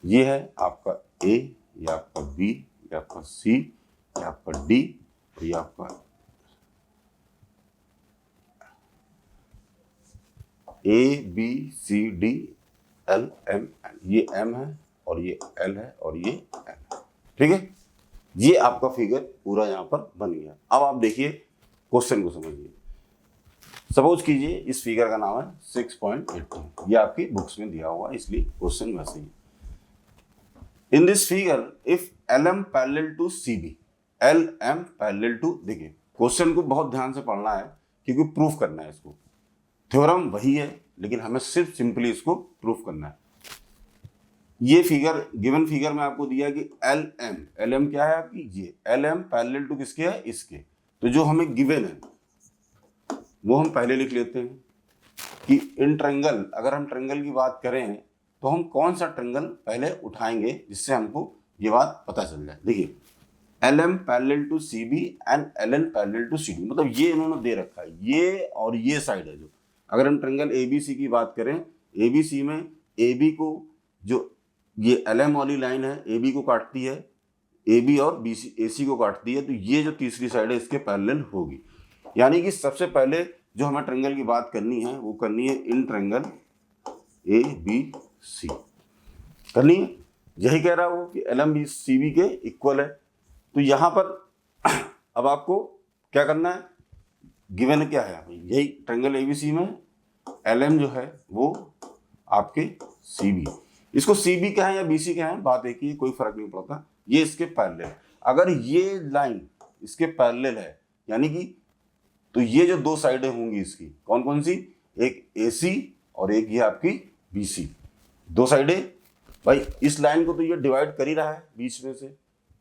ये है आपका ए, ये आपका बी, ये आपका सी, ये आपका डी, और ये आपका A B C D L M N. ये एम है और ये एल है और ये एन है, ठीक है। ये आपका फिगर पूरा यहाँ पर बन गया। अब आप देखिए क्वेश्चन को समझिए। सपोज कीजिए इस फिगर का नाम है 6.82, ये आपकी बुक्स में दिया हुआ है इसलिए क्वेश्चन वैसे ही। In this figure if L M parallel to C B, L M parallel to, देखिए क्वेश्चन को बहुत ध्यान से पढ़ना है क्योंकि प्रूफ करना है इसको। थ्योरम वही है लेकिन हमें सिर्फ सिंपली इसको प्रूफ करना है। ये फिगर, गिवन फिगर में आपको दिया कि एल एम क्या है आपकी, ये एल एम पैरेलल टू किसके है, इसके। तो जो हमें गिवन है वो हम पहले लिख लेते हैं कि इन ट्रायंगल, अगर हम ट्रायंगल की बात करें तो हम कौन सा ट्रायंगल पहले उठाएंगे जिससे हमको ये बात पता चल जाए। देखिए L M parallel to C B and L N parallel to C D, मतलब ये इन्होंने दे रखा है, ये और ये साइड है जो। अगर हम ट्रायंगल ए बी सी की बात करें, ए बी सी में ए बी को, जो ये एल एम वाली लाइन है ए बी को काटती है, ए बी और बी सी ए सी को काटती है, तो ये जो तीसरी साइड है इसके पैरेलल होगी। यानी कि सबसे पहले जो हमें ट्रायंगल की बात करनी है वो करनी है इन ट्रायंगल ए बी सी करनी है। यही कह रहा हो कि L M B C B के इक्वल है। तो यहाँ पर अब आपको क्या करना है, गिवन क्या है, यही ट्रायंगल ए बी सी में एल एम जो है वो आपके सी बी, इसको सी बी क्या है या बी सी क्या है बात एक ही है, कोई फर्क नहीं पड़ता। ये इसके पैरेलल, अगर ये लाइन इसके पैरेलल है यानी कि, तो ये जो दो साइडें होंगी इसकी कौन कौन सी, एक ए सी और एक ये आपकी बी सी। दो साइडें भाई, इस लाइन को तो ये डिवाइड कर ही रहा है बीच में से,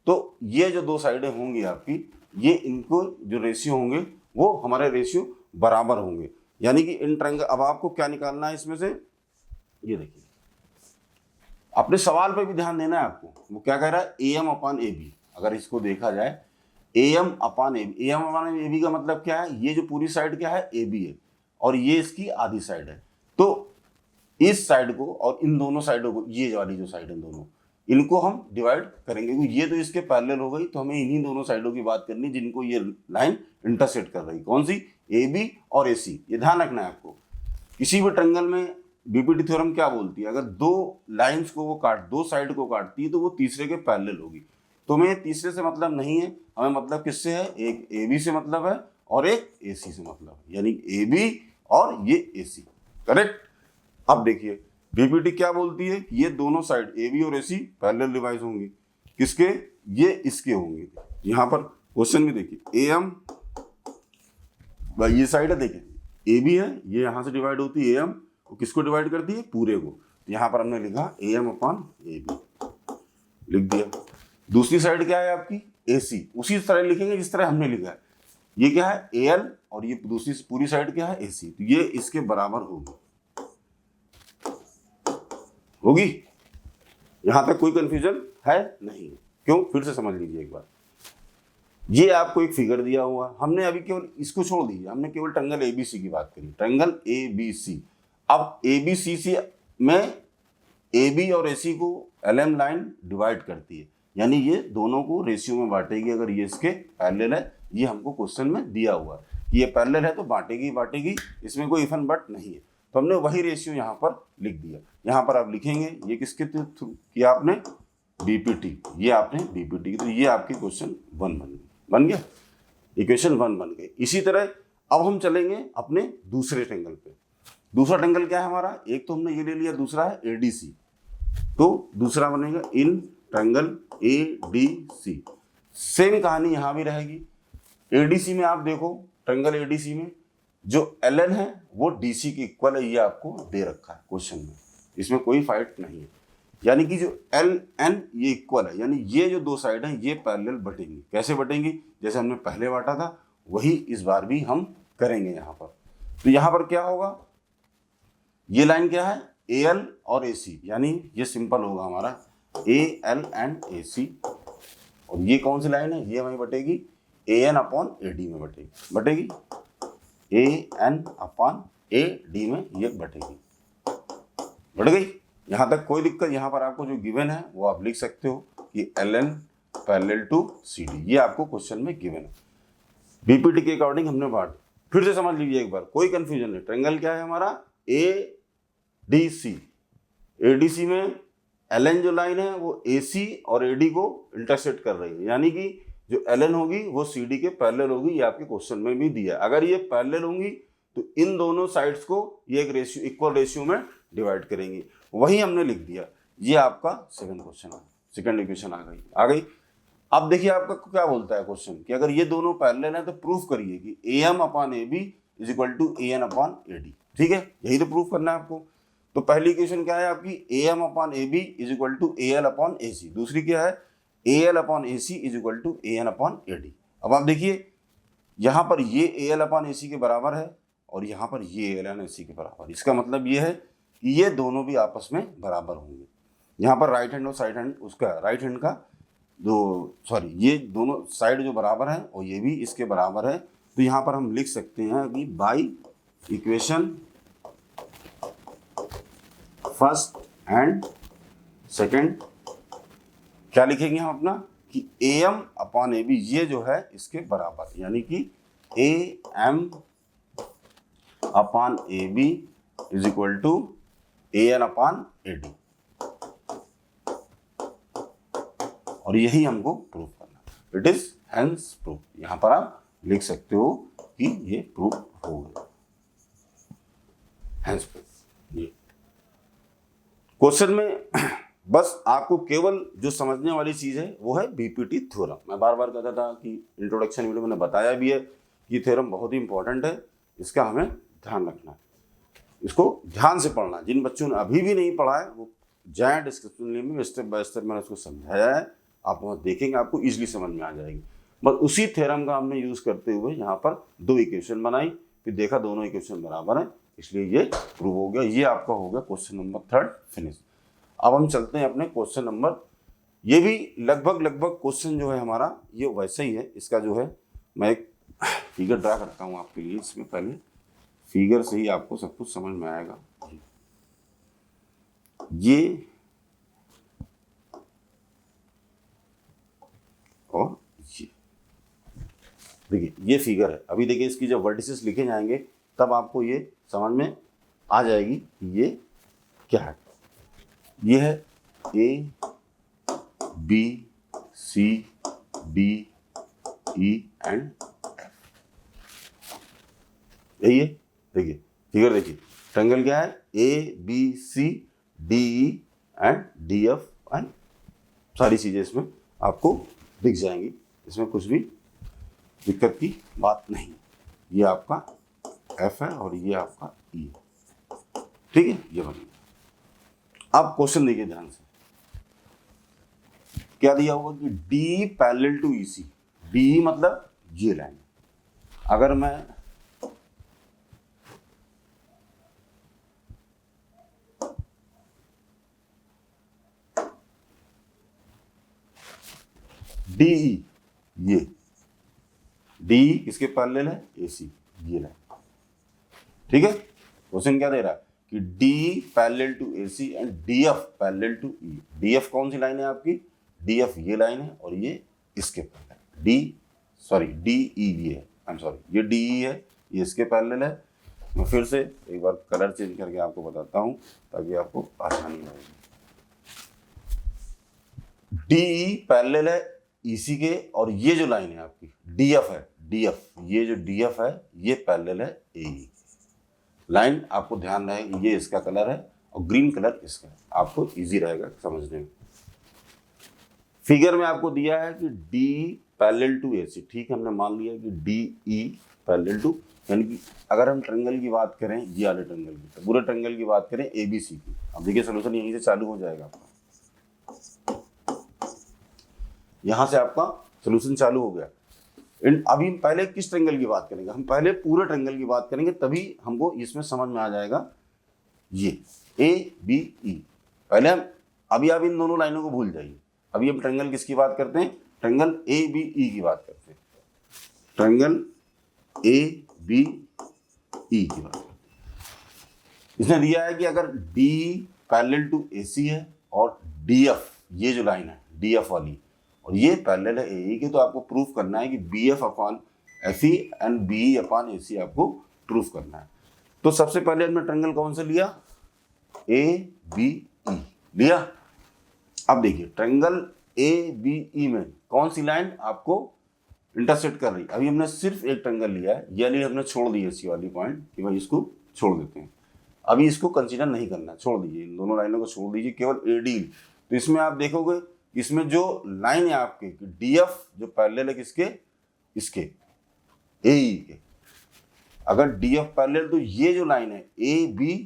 तो ये जो दो साइडें होंगी आपकी, ये इनको जो रेशियो होंगे वो हमारे रेशियो बराबर होंगे। यानी कि इन ट्रायंगल, अब आपको क्या निकालना है इसमें से, ये देखिए अपने सवाल पे भी ध्यान देना है आपको। वो क्या कह रहा है, ए एम अपान ए बी। अगर इसको देखा जाए A M upon A B, A M upon A B का मतलब क्या है, ये जो पूरी साइड क्या है ए बी है और ये इसकी आधी साइड है। तो इस साइड को और इन दोनों साइडों को, ये वाली जो साइड है दोनों, इनको हम डिवाइड करेंगे क्योंकि ये तो इसके पैरेलल हो गई। तो हमें इन्हीं दोनों साइडों की बात करनी जिनको ये लाइन इंटरसेक्ट कर रही, कौन सी, ए बी और ए सी। ये ध्यान रखना है आपको। किसी भी ट्रायंगल में बीपीटी थ्योरम क्या बोलती है, अगर दो लाइंस को वो दो साइड को काटती है तो वो तीसरे के पैरेलल होगी। तो हमें तीसरे से मतलब नहीं है, हमें मतलब किससे है, एक ए बी से मतलब है और एक ए सी से मतलब है, यानी ए बी और ये ए सी, करेक्ट। अब देखिए बीपीटी क्या बोलती है, ये दोनों साइड ए बी और ए सी पैरेलल डिवाइड होंगी, किसके, ये इसके होंगे। यहाँ पर क्वेश्चन में देखिए ए एम, ये साइड है देखिए ए बी है, ये यहाँ से डिवाइड होती है ए एम, वो किसको डिवाइड करती है, पूरे को। तो यहाँ पर हमने लिखा ए एम अपान ए बी, लिख दिया। दूसरी साइड क्या है आपकी, ए सी, उसी तरह लिखेंगे जिस तरह हमने लिखा है। ये क्या है ए एल और ये दूसरी पूरी साइड क्या है ए सी, तो ये इसके बराबर होगी। यहां तक कोई कंफ्यूजन है नहीं, क्यों, फिर से समझ लीजिए एक बार। ये आपको एक फिगर दिया हुआ, हमने अभी केवल इसको छोड़ दीजिए, हमने केवल ट्रायंगल ए बी सी की बात करी, ट्रायंगल ए बी सी। अब ए बी सी सी में ए बी और ए सी को एल एम लाइन डिवाइड करती है, यानी ये दोनों को रेशियो में बांटेगी। अगर ये इसके पैरेलल है, ये हमको क्वेश्चन में दिया हुआ है कि ये पैरेलल है तो बांटेगी, इसमें कोई इफ एंड बट नहीं है। तो हमने वही रेशियो यहाँ पर लिख दिया। यहाँ पर आप लिखेंगे ये किसके थ्रू किया आपने, बीपीटी, ये आपने बीपीटी, तो ये आपकी क्वेश्चन 1 बन गया। इक्वेशन 1 बन गई। इसी तरह अब हम चलेंगे अपने दूसरे ट्रायंगल पे। दूसरा ट्रायंगल क्या है हमारा, एक तो हमने ये ले लिया, दूसरा है एडीसी, तो दूसरा बनेगा इन ट्रायंगल एडीसी। सेम कहानी यहां भी रहेगी। एडीसी में आप देखो, ट्रायंगल एडीसी में जो एल है वो डीसी के इक्वल है, ये आपको दे रखा है क्वेश्चन में, इसमें कोई फाइट नहीं है। यानी कि जो एल एन ये इक्वल है, यानी ये जो दो साइड हैं ये पैरेलल बटेंगी। कैसे बटेंगी, जैसे हमने पहले बांटा था वही इस बार भी हम करेंगे यहाँ पर। तो यहाँ पर क्या होगा, ये लाइन क्या है, ए एल और ए सी, यानी ये सिंपल होगा हमारा ए एल एंड ए सी। और ये कौन सी लाइन है, ये वहीं बटेगी ए एन अपॉन ए डी में बटेगी ए एन अपॉन ए डी में ये बटेगी, बढ़ गई। यहाँ तक कोई दिक्कत, यहाँ पर आपको जो गिवन है वो आप लिख सकते हो कि L N parallel to C D, ये आपको क्वेश्चन में गिवन है। बीपीटी के अकॉर्डिंग हमने बांट, फिर से समझ लीजिए एक बार, कोई कंफ्यूजन नहीं। ट्रायंगल क्या है हमारा, A D C. A D C में एल एन जो लाइन है वो ए सी और ए डी को इंटरसेक्ट कर रही है, यानी कि जो एल एन होगी वो सी डी के पैरेलल होगी, ये आपके क्वेश्चन में भी दिया है। अगर ये पैरेलल होंगी तो इन दोनों साइड्स को ये एक रेशियो, इक्वल रेशियो में डिवाइड करेंगे, वही हमने लिख दिया। ये आपका सेकंड क्वेश्चन है, सेकंड इक्वेशन आ गई। अब देखिए आपका क्या बोलता है क्वेश्चन कि अगर ये दोनों पैरेलल है तो प्रूफ करिए कि A M upon A B is equal to A N upon A D. ठीक है, यही तो प्रूफ करना है आपको। तो पहली इक्वेशन क्या है आपकी, A M upon A B is equal to A L upon A C. दूसरी क्या है, A L upon A C is equal to A N upon A D. अब आप देखिए यहाँ पर ये ए एल अपॉन ए सी के बराबर है और यहाँ पर ये ए एल अपॉन ए सी के बराबर। इसका मतलब ये है कि ये दोनों भी आपस में बराबर होंगे। यहाँ पर राइट हैंड और साइड हैंड, उसका राइट हैंड का ये दोनों साइड जो बराबर है और ये भी इसके बराबर है। तो यहाँ पर हम लिख सकते हैं कि by equation first and second क्या लिखेंगे हम अपना कि A M upon A B ये जो है इसके बराबर, यानी कि A M upon A B is equal to A N upon A D, और यही हमको प्रूव करना। It is hence proof. यहां पर आप लिख सकते हो कि ये प्रूफ हो गया, हेंस प्रूफ। ये क्वेश्चन में बस आपको केवल जो समझने वाली चीज है वो है बीपीटी थ्योरम। मैं बार बार कहता था कि इंट्रोडक्शन वीडियो में बताया भी है कि थ्योरम बहुत ही इंपॉर्टेंट है, इसका हमें ध्यान रखना है, इसको ध्यान से पढ़ना। जिन बच्चों ने अभी भी नहीं पढ़ा है वो जाए डिस्क्रिप्शन लिंक में, स्टेप बाय स्टेप मैंने उसको समझाया है, आप वहाँ देखेंगे आपको इजीली समझ में आ जाएगी। बस उसी थ्योरम का हमने यूज़ करते हुए यहाँ पर दो इक्वेशन बनाई, फिर देखा दोनों इक्वेशन बराबर है, इसलिए ये प्रूव हो गया। ये आपका हो गया क्वेश्चन नंबर 3 फिनिश। अब हम चलते हैं अपने क्वेश्चन नंबर, ये भी लगभग क्वेश्चन जो है हमारा ये वैसे ही है। इसका जो है मैं एक फिगर ड्रा करता हूँ आपके लिए, इसमें पहले फिगर से ही आपको सब कुछ समझ में आएगा। ये और ये देखिए, ये फिगर है। अभी देखिए इसकी जब वर्टिसेस लिखे जाएंगे तब आपको ये समझ में आ जाएगी कि ये क्या है। ये है A B C D E and F, यही है। देखिए फिगर, देखिए ट्रायंगल क्या है, A B C D E and D F and सारी चीजें इसमें आपको दिख जाएंगी, इसमें कुछ भी दिक्कत की बात नहीं। ये आपका एफ है और ये आपका ई है, ठीक है, ये बन गया। अब क्वेश्चन देखिए ध्यान से, क्या दिया होगा कि D parallel to E C. D मतलब ये लाइन, अगर मैं डी ई, ये डी किसके पैरेलल है, ए सी, ये लाइन, ठीक है। क्वेश्चन क्या दे रहा है कि D parallel to A C and D F parallel to E. D F कौन सी लाइन है आपकी, डी एफ ये लाइन है और ये इसके पैरेलल, डी ई ये है, आई एम सॉरी, ये डी ई है, ये इसके पैरेलल है। मैं फिर से एक बार कलर चेंज करके आपको बताता हूं ताकि आपको आसानी होगी। डी ई पैरेलल है ईसी के और ये जो लाइन है आपकी डी एफ है, DF, ये जो DF है ये पैरेलल है AE। लाइन आपको ध्यान रहे ये इसका कलर है और ग्रीन कलर इसका है, आपको इजी रहेगा समझने में। फिगर में आपको दिया है कि D पैरेलल टू AC, ठीक है, हमने मान लिया कि DE पैरेलल टू, यानी कि अगर हम ट्रायंगल की बात करें ये वाले ट्रायंगल की, तो पूरे ट्रायंगल की बात करें ABC की। अब देखिए सोल्यूशन यहीं से चालू हो जाएगा आपका, यहां से आपका सोल्यूशन चालू हो गया। अभी हम पहले किस ट्रायंगल की बात करेंगे, हम पहले पूरे ट्रायंगल की बात करेंगे, तभी हमको इसमें समझ में आ जाएगा। ये ABE, पहले हम अभी आप इन दोनों लाइनों को भूल जाइए, अभी हम ट्रायंगल किसकी बात करते हैं, ट्रायंगल ABE की बात करते हैं, ट्रायंगल ABE की बात करते हैं। इसने दिया है कि अगर D पैरेलल टू AC है और DF, ये जो लाइन है DF वाली, और ये पैरेलल है AE के, तो आपको प्रूफ करना है कि BF upon FE and BE upon AC आपको प्रूफ करना है। तो सबसे पहले हमने ट्रायंगल कौन सा लिया, ABE लिया। अब देखिए ट्रायंगल ABE में कौन सी लाइन आपको इंटरसेक्ट कर रही, अभी हमने सिर्फ एक ट्रायंगल लिया है, यानी हमने छोड़ दी AC वाली पॉइंट कि भाई इसको छोड़ देते हैं, अभी इसको कंसीडर नहीं करना, छोड़ दीजिए, इन दोनों लाइनों को छोड़ दीजिए, केवल AD। तो इसमें आप देखोगे इसमें जो लाइन है आपके DF जो पैरेलल है किसके, इसके AE के, अगर DF पैरेलल तो ये जो लाइन है AB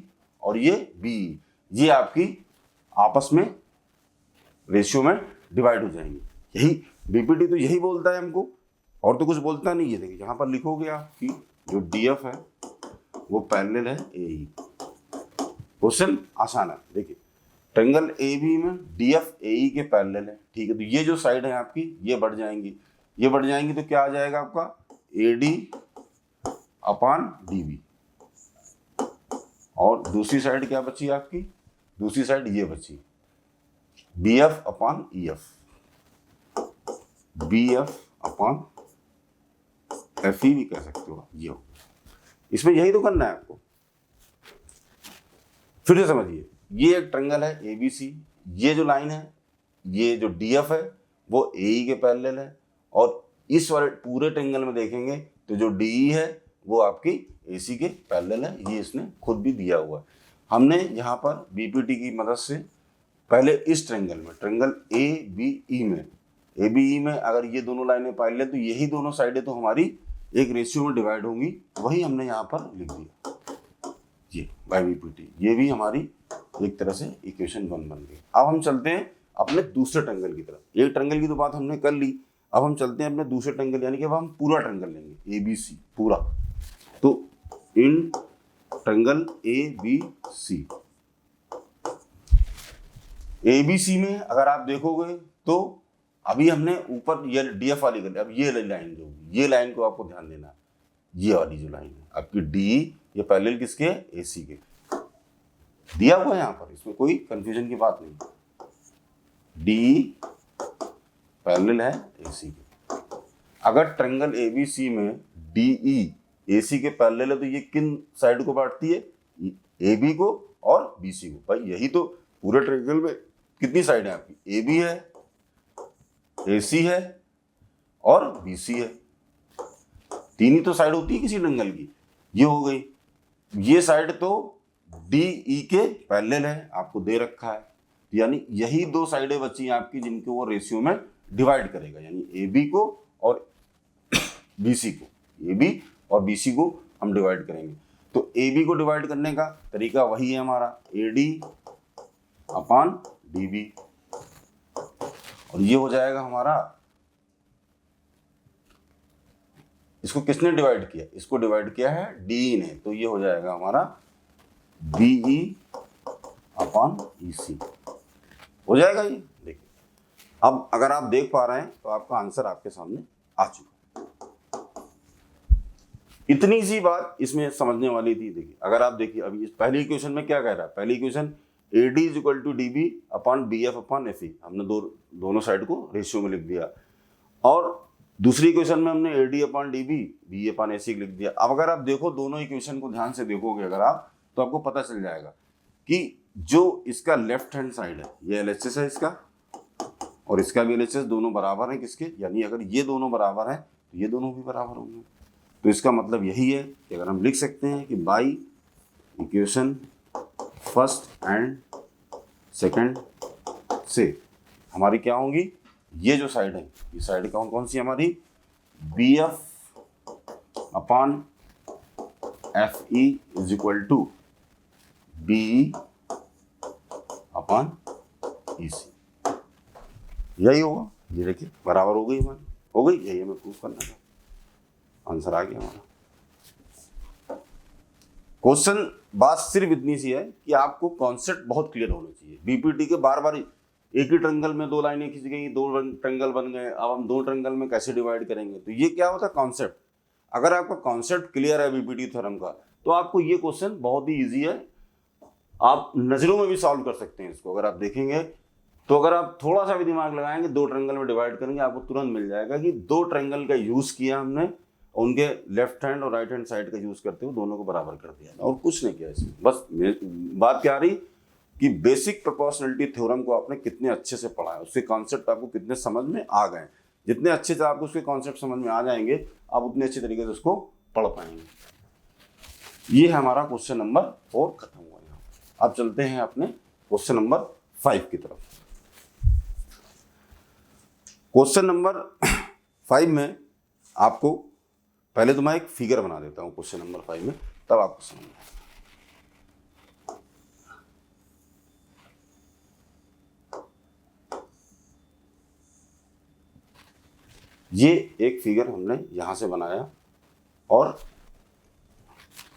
और ये BE, ये आपकी आपस में रेशियो में डिवाइड हो जाएंगी। यही BPT तो यही बोलता है हमको, और तो कुछ बोलता नहीं है। देखिए यहाँ पर लिखोगे आप कि जो DF है वो पैरेलल है AE। क्वेश्चन आसान है। देखिए ट्रायंगल AB में DF AE के पैरेलल है, ठीक है, तो ये जो साइड है आपकी ये बढ़ जाएंगी, ये बढ़ जाएंगी, तो क्या आ जाएगा आपका AD अपॉन DB, और दूसरी साइड क्या बची आपकी, दूसरी साइड ये बची BF upon EF, BF upon FE भी कह सकते हो ये हो। इसमें यही तो करना है आपको। फिर से समझिए, ये एक ट्रायंगल है ABC, ये जो लाइन है ये जो DF है वो AE के पैरेलल है, और इस वाले पूरे ट्रायंगल में देखेंगे तो जो DE है वो आपकी AC के पैरेलल है, ये इसने खुद भी दिया हुआ है। हमने यहाँ पर BPT की मदद से पहले इस ट्रायंगल में, ट्रायंगल ABE में अगर ये दोनों लाइनें पैरेलल तो यही दोनों साइडें तो हमारी एक रेशियो में डिवाइड होंगी, वही हमने यहाँ पर लिख दिया ये बाय BPT, ये भी हमारी एक तरह से इक्वेशन बन गई। अब हम चलते हैं अपने दूसरे ट्रायंगल की तरफ। एक ट्रायंगल की तो बात हमने कर ली, अब हम चलते हैं अपने दूसरे ट्रायंगल, यानी कि अब हम पूरा ट्रायंगल लेंगे ABC पूरा। तो इन ट्रायंगल ABC में अगर आप देखोगे तो अभी हमने ऊपर ये DF वाली कर ली, अब ये लाइन जो, ये लाइन को आपको ध्यान देना है, ये वाली जो लाइन है आपकी DE, ये पैरेलल किसके, AC के, दिया हुआ है यहाँ पर, इसमें कोई कंफ्यूजन की बात नहीं, DE पैरेलल है AC के। अगर ट्रायंगल ABC में DE AC के पैरेलल है तो ये किन साइड को बांटती है, AB को और BC को। भाई यही तो पूरे ट्रायंगल में कितनी साइड है आपकी, AB है, AC है और BC है, तीन ही तो साइड होती है किसी ट्रायंगल की, ये हो गई। ये साइड तो DE के पैरेलल है, आपको दे रखा है, यानी यही दो साइडें बची हैं आपकी जिनको वो रेशियो में डिवाइड करेगा, यानी AB को और BC को, AB और BC को हम डिवाइड करेंगे। तो AB को डिवाइड करने का तरीका वही है हमारा, AD अपॉन DB, और ये हो जाएगा हमारा, इसको किसने डिवाइड किया, इसको डिवाइड किया है DE ने, तो ये हो जाएगा हमारा BE अपॉन EC हो जाएगा ये। देखिए अब अगर आप देख पा रहे हैं तो आपका आंसर आपके सामने आ चुका। इतनी सी बात इसमें समझने वाली थी। देखिए अगर आप देखिए अभी इस पहली इक्वेशन में क्या कह रहा है, पहली equation AD is equal to DB upon BF upon FE, हमने दोनों साइड को रेशियो में लिख दिया, और दूसरी इक्वेशन में हमने AD upon DB BE upon AC लिख दिया। अब अगर आप देखो दोनों इक्वेशन को ध्यान से देखोगे अगर आप, तो आपको पता चल जाएगा कि जो इसका लेफ्ट हैंड साइड है ये LHS है इसका, और इसका भी LHS, दोनों बराबर है किसके, यानी अगर ये दोनों बराबर हैं तो ये दोनों भी बराबर होंगे। तो इसका मतलब यही है कि अगर हम लिख सकते हैं कि by equation first and second से हमारी क्या होंगी, ये जो साइड है, ये साइड कौन कौन सी हमारी, B F upon F E is equal to B E upon E C, यही होगा। ये देखिए बराबर हो गई हमारी, हो गई, यही हमें प्रूफ करना था, आंसर आ गया हमारा। क्वेश्चन बात सिर्फ इतनी सी है कि आपको कॉन्सेप्ट बहुत क्लियर होना चाहिए। बीपीटी के बार बार एक ही ट्रायंगल में दो लाइनें खींच गई, दो ट्रायंगल बन गए, अब हम दो ट्रायंगल में कैसे डिवाइड करेंगे, तो ये क्या होता है कॉन्सेप्ट। अगर आपका कॉन्सेप्ट क्लियर है बीपीटी थ्योरम का, तो आपको ये क्वेश्चन बहुत ही ईजी है, आप नजरों में भी सॉल्व कर सकते हैं इसको। अगर आप देखेंगे तो अगर आप थोड़ा सा भी दिमाग लगाएंगे, दो ट्रायंगल में डिवाइड करेंगे, आपको तुरंत मिल जाएगा कि दो ट्रायंगल का यूज किया हमने, उनके लेफ्ट हैंड और राइट हैंड साइड का यूज करते हुए दोनों को बराबर कर दिया और कुछ नहीं किया इसमें। बस बात क्या आ रही कि बेसिक प्रोपोर्शनलिटी थ्योरम को आपने कितने अच्छे से पढ़ा है, उसके कॉन्सेप्ट आपको कितने समझ में आ गए। जितने अच्छे से आपको उसके कॉन्सेप्ट समझ में आ जाएंगे, आप उतने अच्छे तरीके से उसको पढ़ पाएंगे। ये है हमारा क्वेश्चन नंबर 4 खत्म हुआ यहाँ। अब चलते हैं अपने क्वेश्चन नंबर 5 की तरफ। क्वेश्चन नंबर 5 में आपको पहले तो मैं एक फिगर बना देता हूं क्वेश्चन नंबर 5 में, तब आपको समझ में आएगा। ये एक फिगर हमने यहां से बनाया और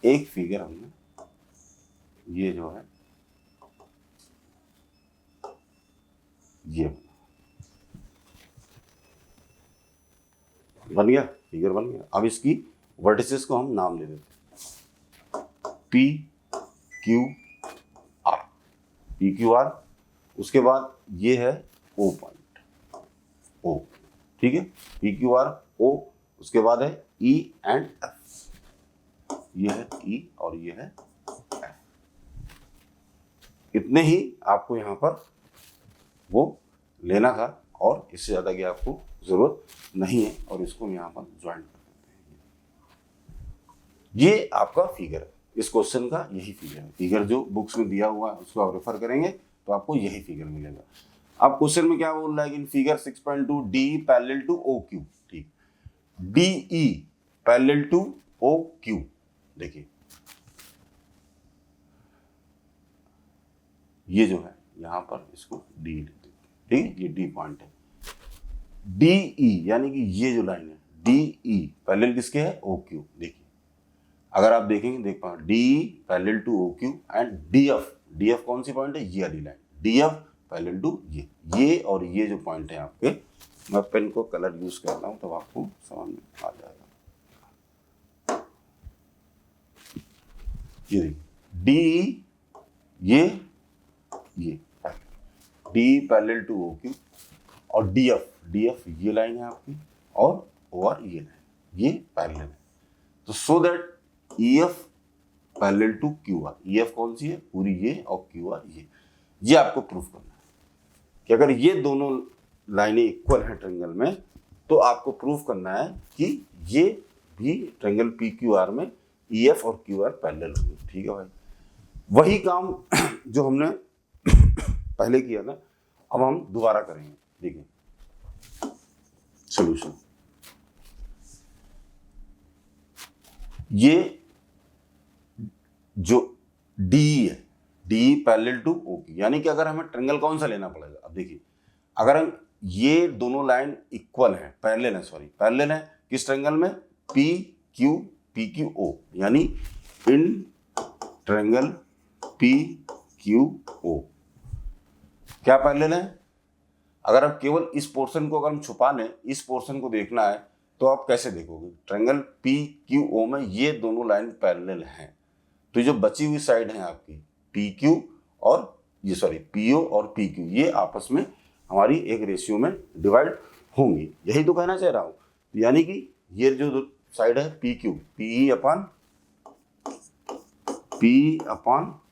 एक फिगर हमने ये जो है ये बन गया, फिगर बन गया। अब इसकी वर्टिसेस को हम नाम दे देते हैं P Q are, P Q are. उसके बाद ये है ओ पॉइंट, ओ, ठीक है, पी क्यू आर ओ। उसके बाद है ई एंड एफ, ये है ई और ये है एफ। इतने ही आपको यहां पर वो लेना था और इससे ज्यादा की आपको जरूरत नहीं है, और इसको हम यहाँ पर ज्वाइन कर देते हैं। ये आपका फिगर है, इस क्वेश्चन का यही फिगर है। फिगर जो बुक्स में दिया हुआ है उसको आप रेफर करेंगे तो आपको यही फिगर मिलेगा। अब क्वेश्चन में क्या बोल रहा है कि in figure 6.2 D parallel to O Q, ठीक, D E parallel to O Q. देखिए ये जो है यहां पर इसको डी लिख देते हैं, ठीक है, ये डी पॉइंट है। डी ई यानी कि ये जो लाइन है डी ई पैरेलल किसके है, ओ क्यू। देखिए अगर आप देखेंगे देख पाओ D E parallel to O Q and D F, D F कौन सी पॉइंट है, ये वाली line, D F parallel to ये और ये जो पॉइंट है आपके, मैं पेन को कलर यूज करता हूं तब आपको समझ में आ जाएगा। ये देखिए डी ई ये D parallel to O Q और डी एफ ये लाइन है आपकी और ओ आर ये लाइन, ये पैरेलल है। तो so that E F parallel to Q R, E F कौन सी है पूरी ये और क्यू आर ये आपको प्रूफ करना है कि अगर ये दोनों लाइनें इक्वल हैं ट्रायंगल में, तो आपको प्रूफ करना है कि ये भी ट्रायंगल पी क्यू आर में ई एफ और क्यू आर पैरेलल होंगे। ठीक है भाई, वही काम जो हमने पहले किया था अब हम दोबारा करेंगे। देखिए सॉल्यूशन, ये जो डी है D parallel to O Q, यानी कि अगर हमें ट्रायंगल कौन सा लेना पड़ेगा। अब देखिए अगर हम ये दोनों लाइन इक्वल है, पैरेलल है किस ट्रायंगल में, पी क्यू ओ, यानी in triangle P Q O क्या पैरेलल है। अगर आप केवल इस पोर्शन को अगर हम छुपा लें, इस पोर्शन को देखना है तो आप कैसे देखोगे, ट्रायंगल पी क्यू ओ में ये दोनों लाइन पैरेलल हैं, तो जो बची हुई साइड है आपकी पी क्यू और ये सॉरी पी ओ और पी क्यू, ये आपस में हमारी एक रेशियो में डिवाइड होंगी। यही तो कहना चाह रहा हूं, यानी कि ये जो साइड है P Q, P upon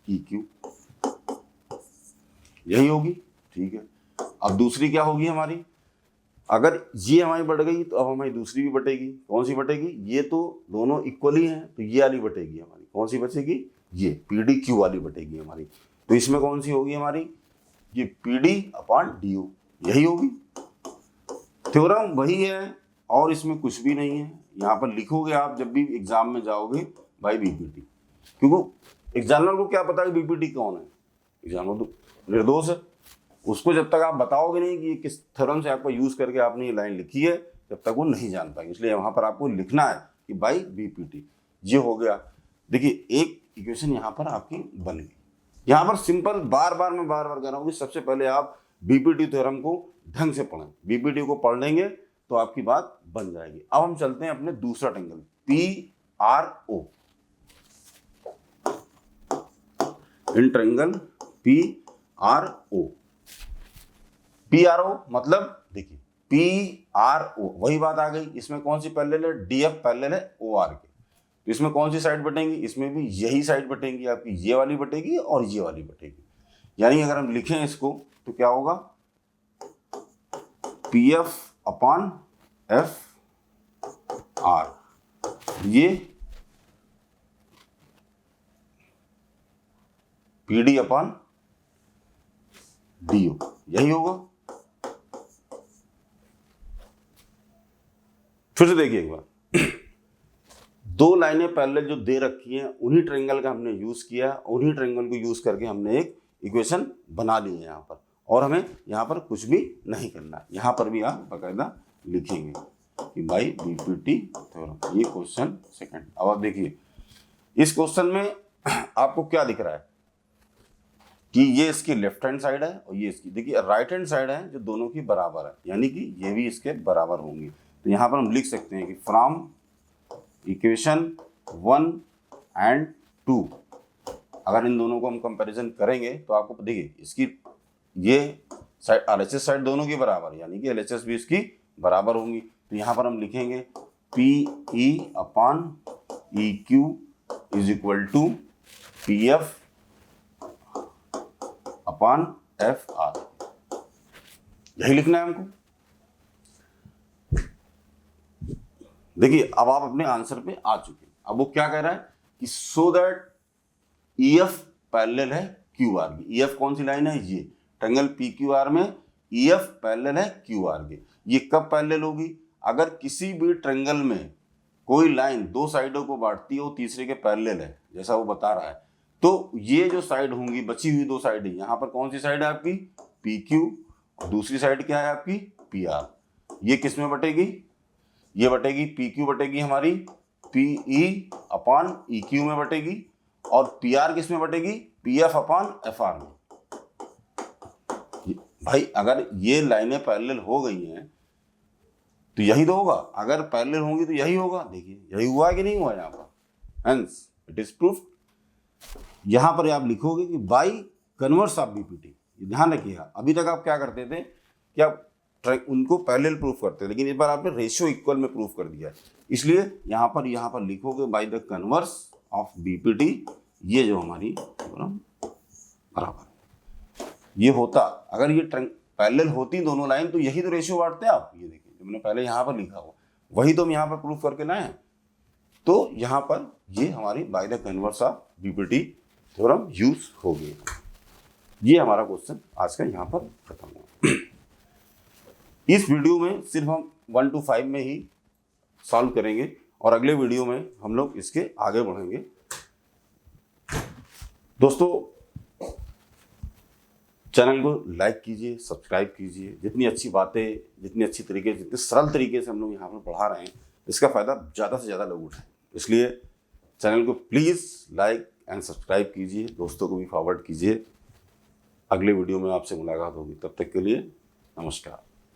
E Q, यही होगी। ठीक है, अब दूसरी क्या होगी हमारी, अगर ये हमारी बढ़ गई तो अब हमारी दूसरी भी बटेगी। कौन सी बटेगी? ये तो दोनों इक्वली हैं, तो ये वाली बटेगी हमारी। कौन सी बचेगी? ये पी डी क्यू वाली बटेगी हमारी। तो इसमें कौन सी होगी हमारी? ये P D upon D U, यही होगी। थ्योरम वही है और इसमें कुछ भी नहीं है। यहाँ पर लिखोगे आप जब भी एग्जाम में जाओगे भाई बीपीटी, क्योंकि एग्जामिनर को क्या पता है बीपीटी कौन है? एग्जामिनर तो निर्दोष है, उसको जब तक आप बताओगे नहीं कि ये किस थ्योरम से आपको यूज करके आपने ये लाइन लिखी है, जब तक वो नहीं जान पाएंगे। इसलिए वहां पर आपको लिखना है कि बाई बीपीटी। ये हो गया। देखिए एक इक्वेशन यहाँ पर आपकी बन गई। यहाँ पर सिंपल बार बार कर रहा हूँ कि सबसे पहले आप बीपीटी थ्योरम को ढंग से पढ़ें। बीपीटी को पढ़ लेंगे तो आपकी बात बन जाएगी। अब हम चलते हैं अपने दूसरा triangle P R O. In triangle P R O, P R O मतलब देखिए पी आर ओ वही बात आ गई। इसमें कौन सी पैरेलल है? डी एफ पैरेलल है ओ आर के। तो इसमें कौन सी साइड बटेंगी? इसमें भी यही साइड बटेंगी आपकी, ये वाली बटेगी और ये वाली बटेगी। यानी अगर हम लिखें इसको तो क्या होगा? P F upon F R, ये P D upon D U, यही होगा। फिर से देखिए एक बार, दो लाइनें पैरेलल जो दे रखी हैं उन्हीं ट्रायंगल का हमने यूज किया, उन्हीं ट्रायंगल को यूज करके हमने एक इक्वेशन बना ली है यहाँ पर। और हमें यहाँ पर कुछ भी नहीं करना। यहाँ पर भी आप बाकायदा लिखेंगे कि बाई बीपीटी थ्योरम। ये क्वेश्चन सेकंड। अब आप देखिए इस क्वेश्चन में आपको क्या दिख रहा है कि ये इसकी लेफ्ट हैंड साइड है और ये इसकी, देखिए राइट हैंड साइड है जो दोनों की बराबर है, यानी कि ये भी इसके बराबर होंगी। तो यहाँ पर हम लिख सकते हैं कि फ्रॉम इक्वेशन 1 एंड 2, अगर इन दोनों को हम कंपैरिजन करेंगे तो आपको देखिए इसकी ये साइड एलएचएस साइड दोनों की बराबर, यानी कि एलएचएस भी इसकी बराबर होंगी। तो यहाँ पर हम लिखेंगे P E upon E Q is equal to P F upon F R. यही लिखना है हमको। देखिए अब आप अपने आंसर पे आ चुके हैं। अब वो क्या कह रहा है कि सो दैट ई एफ पैरेलल है क्यू आर की। ई एफ कौन सी लाइन है? ये ट्रायंगल पी क्यू आर में ई एफ पैरेलल है क्यू आर के। ये कब पैरेलल होगी? अगर किसी भी ट्रायंगल में कोई लाइन दो साइडों को बांटती है वो तीसरे के पैरेलल है, जैसा वो बता रहा है, तो ये जो साइड होंगी बची हुई दो साइड, यहाँ पर कौन सी साइड है आपकी? पी क्यू, और दूसरी साइड क्या है आपकी? P R. ये किस में बटेगी? ये बटेगी पी क्यू बटेगी हमारी P E upon E Q में बटेगी, और पी आर किस में बटेगी? P F upon F R में। भाई अगर ये लाइनें पैरेलल हो गई हैं तो यही तो होगा, अगर पैरेलल होंगी तो यही होगा। देखिए यही हुआ कि नहीं हुआ यहाँ पर? Hence it is proof. यहाँ पर आप लिखोगे कि बाई कन्वर्स ऑफ बीपीटी। ध्यान रखिएगा, अभी तक आप क्या करते थे कि आप उनको पैरेलल प्रूफ करते थे, लेकिन इस बार आपने रेशियो इक्वल में प्रूफ कर दिया है। इसलिए यहाँ पर लिखोगे by the converse of BPT. ये जो हमारी बराबर ये होता, अगर ये पैरेलल होती दोनों लाइन तो यही तो रेशियो बांटते आप। ये देखिए जो मैंने पहले यहाँ पर लिखा हुआ वही तो हम यहाँ पर प्रूफ करके लाए हैं। तो यहाँ पर ये हमारी by the converse of BPT theorem use हो गई। ये हमारा क्वेश्चन आज का यहाँ पर खत्म हुआ। इस वीडियो में सिर्फ हम 1 to 5 में ही सॉल्व करेंगे और अगले वीडियो में हम लोग इसके आगे बढ़ेंगे। दोस्तों चैनल को लाइक कीजिए, सब्सक्राइब कीजिए। जितनी अच्छी बातें, जितनी अच्छी तरीके, जितने सरल तरीके से हम लोग यहाँ पर पढ़ा रहे हैं, इसका फ़ायदा ज़्यादा से ज़्यादा लोग उठाएं। इसलिए चैनल को प्लीज़ लाइक एंड सब्सक्राइब कीजिए, दोस्तों को भी फॉरवर्ड कीजिए। अगले वीडियो में आपसे मुलाकात होगी, तब तक के लिए नमस्कार।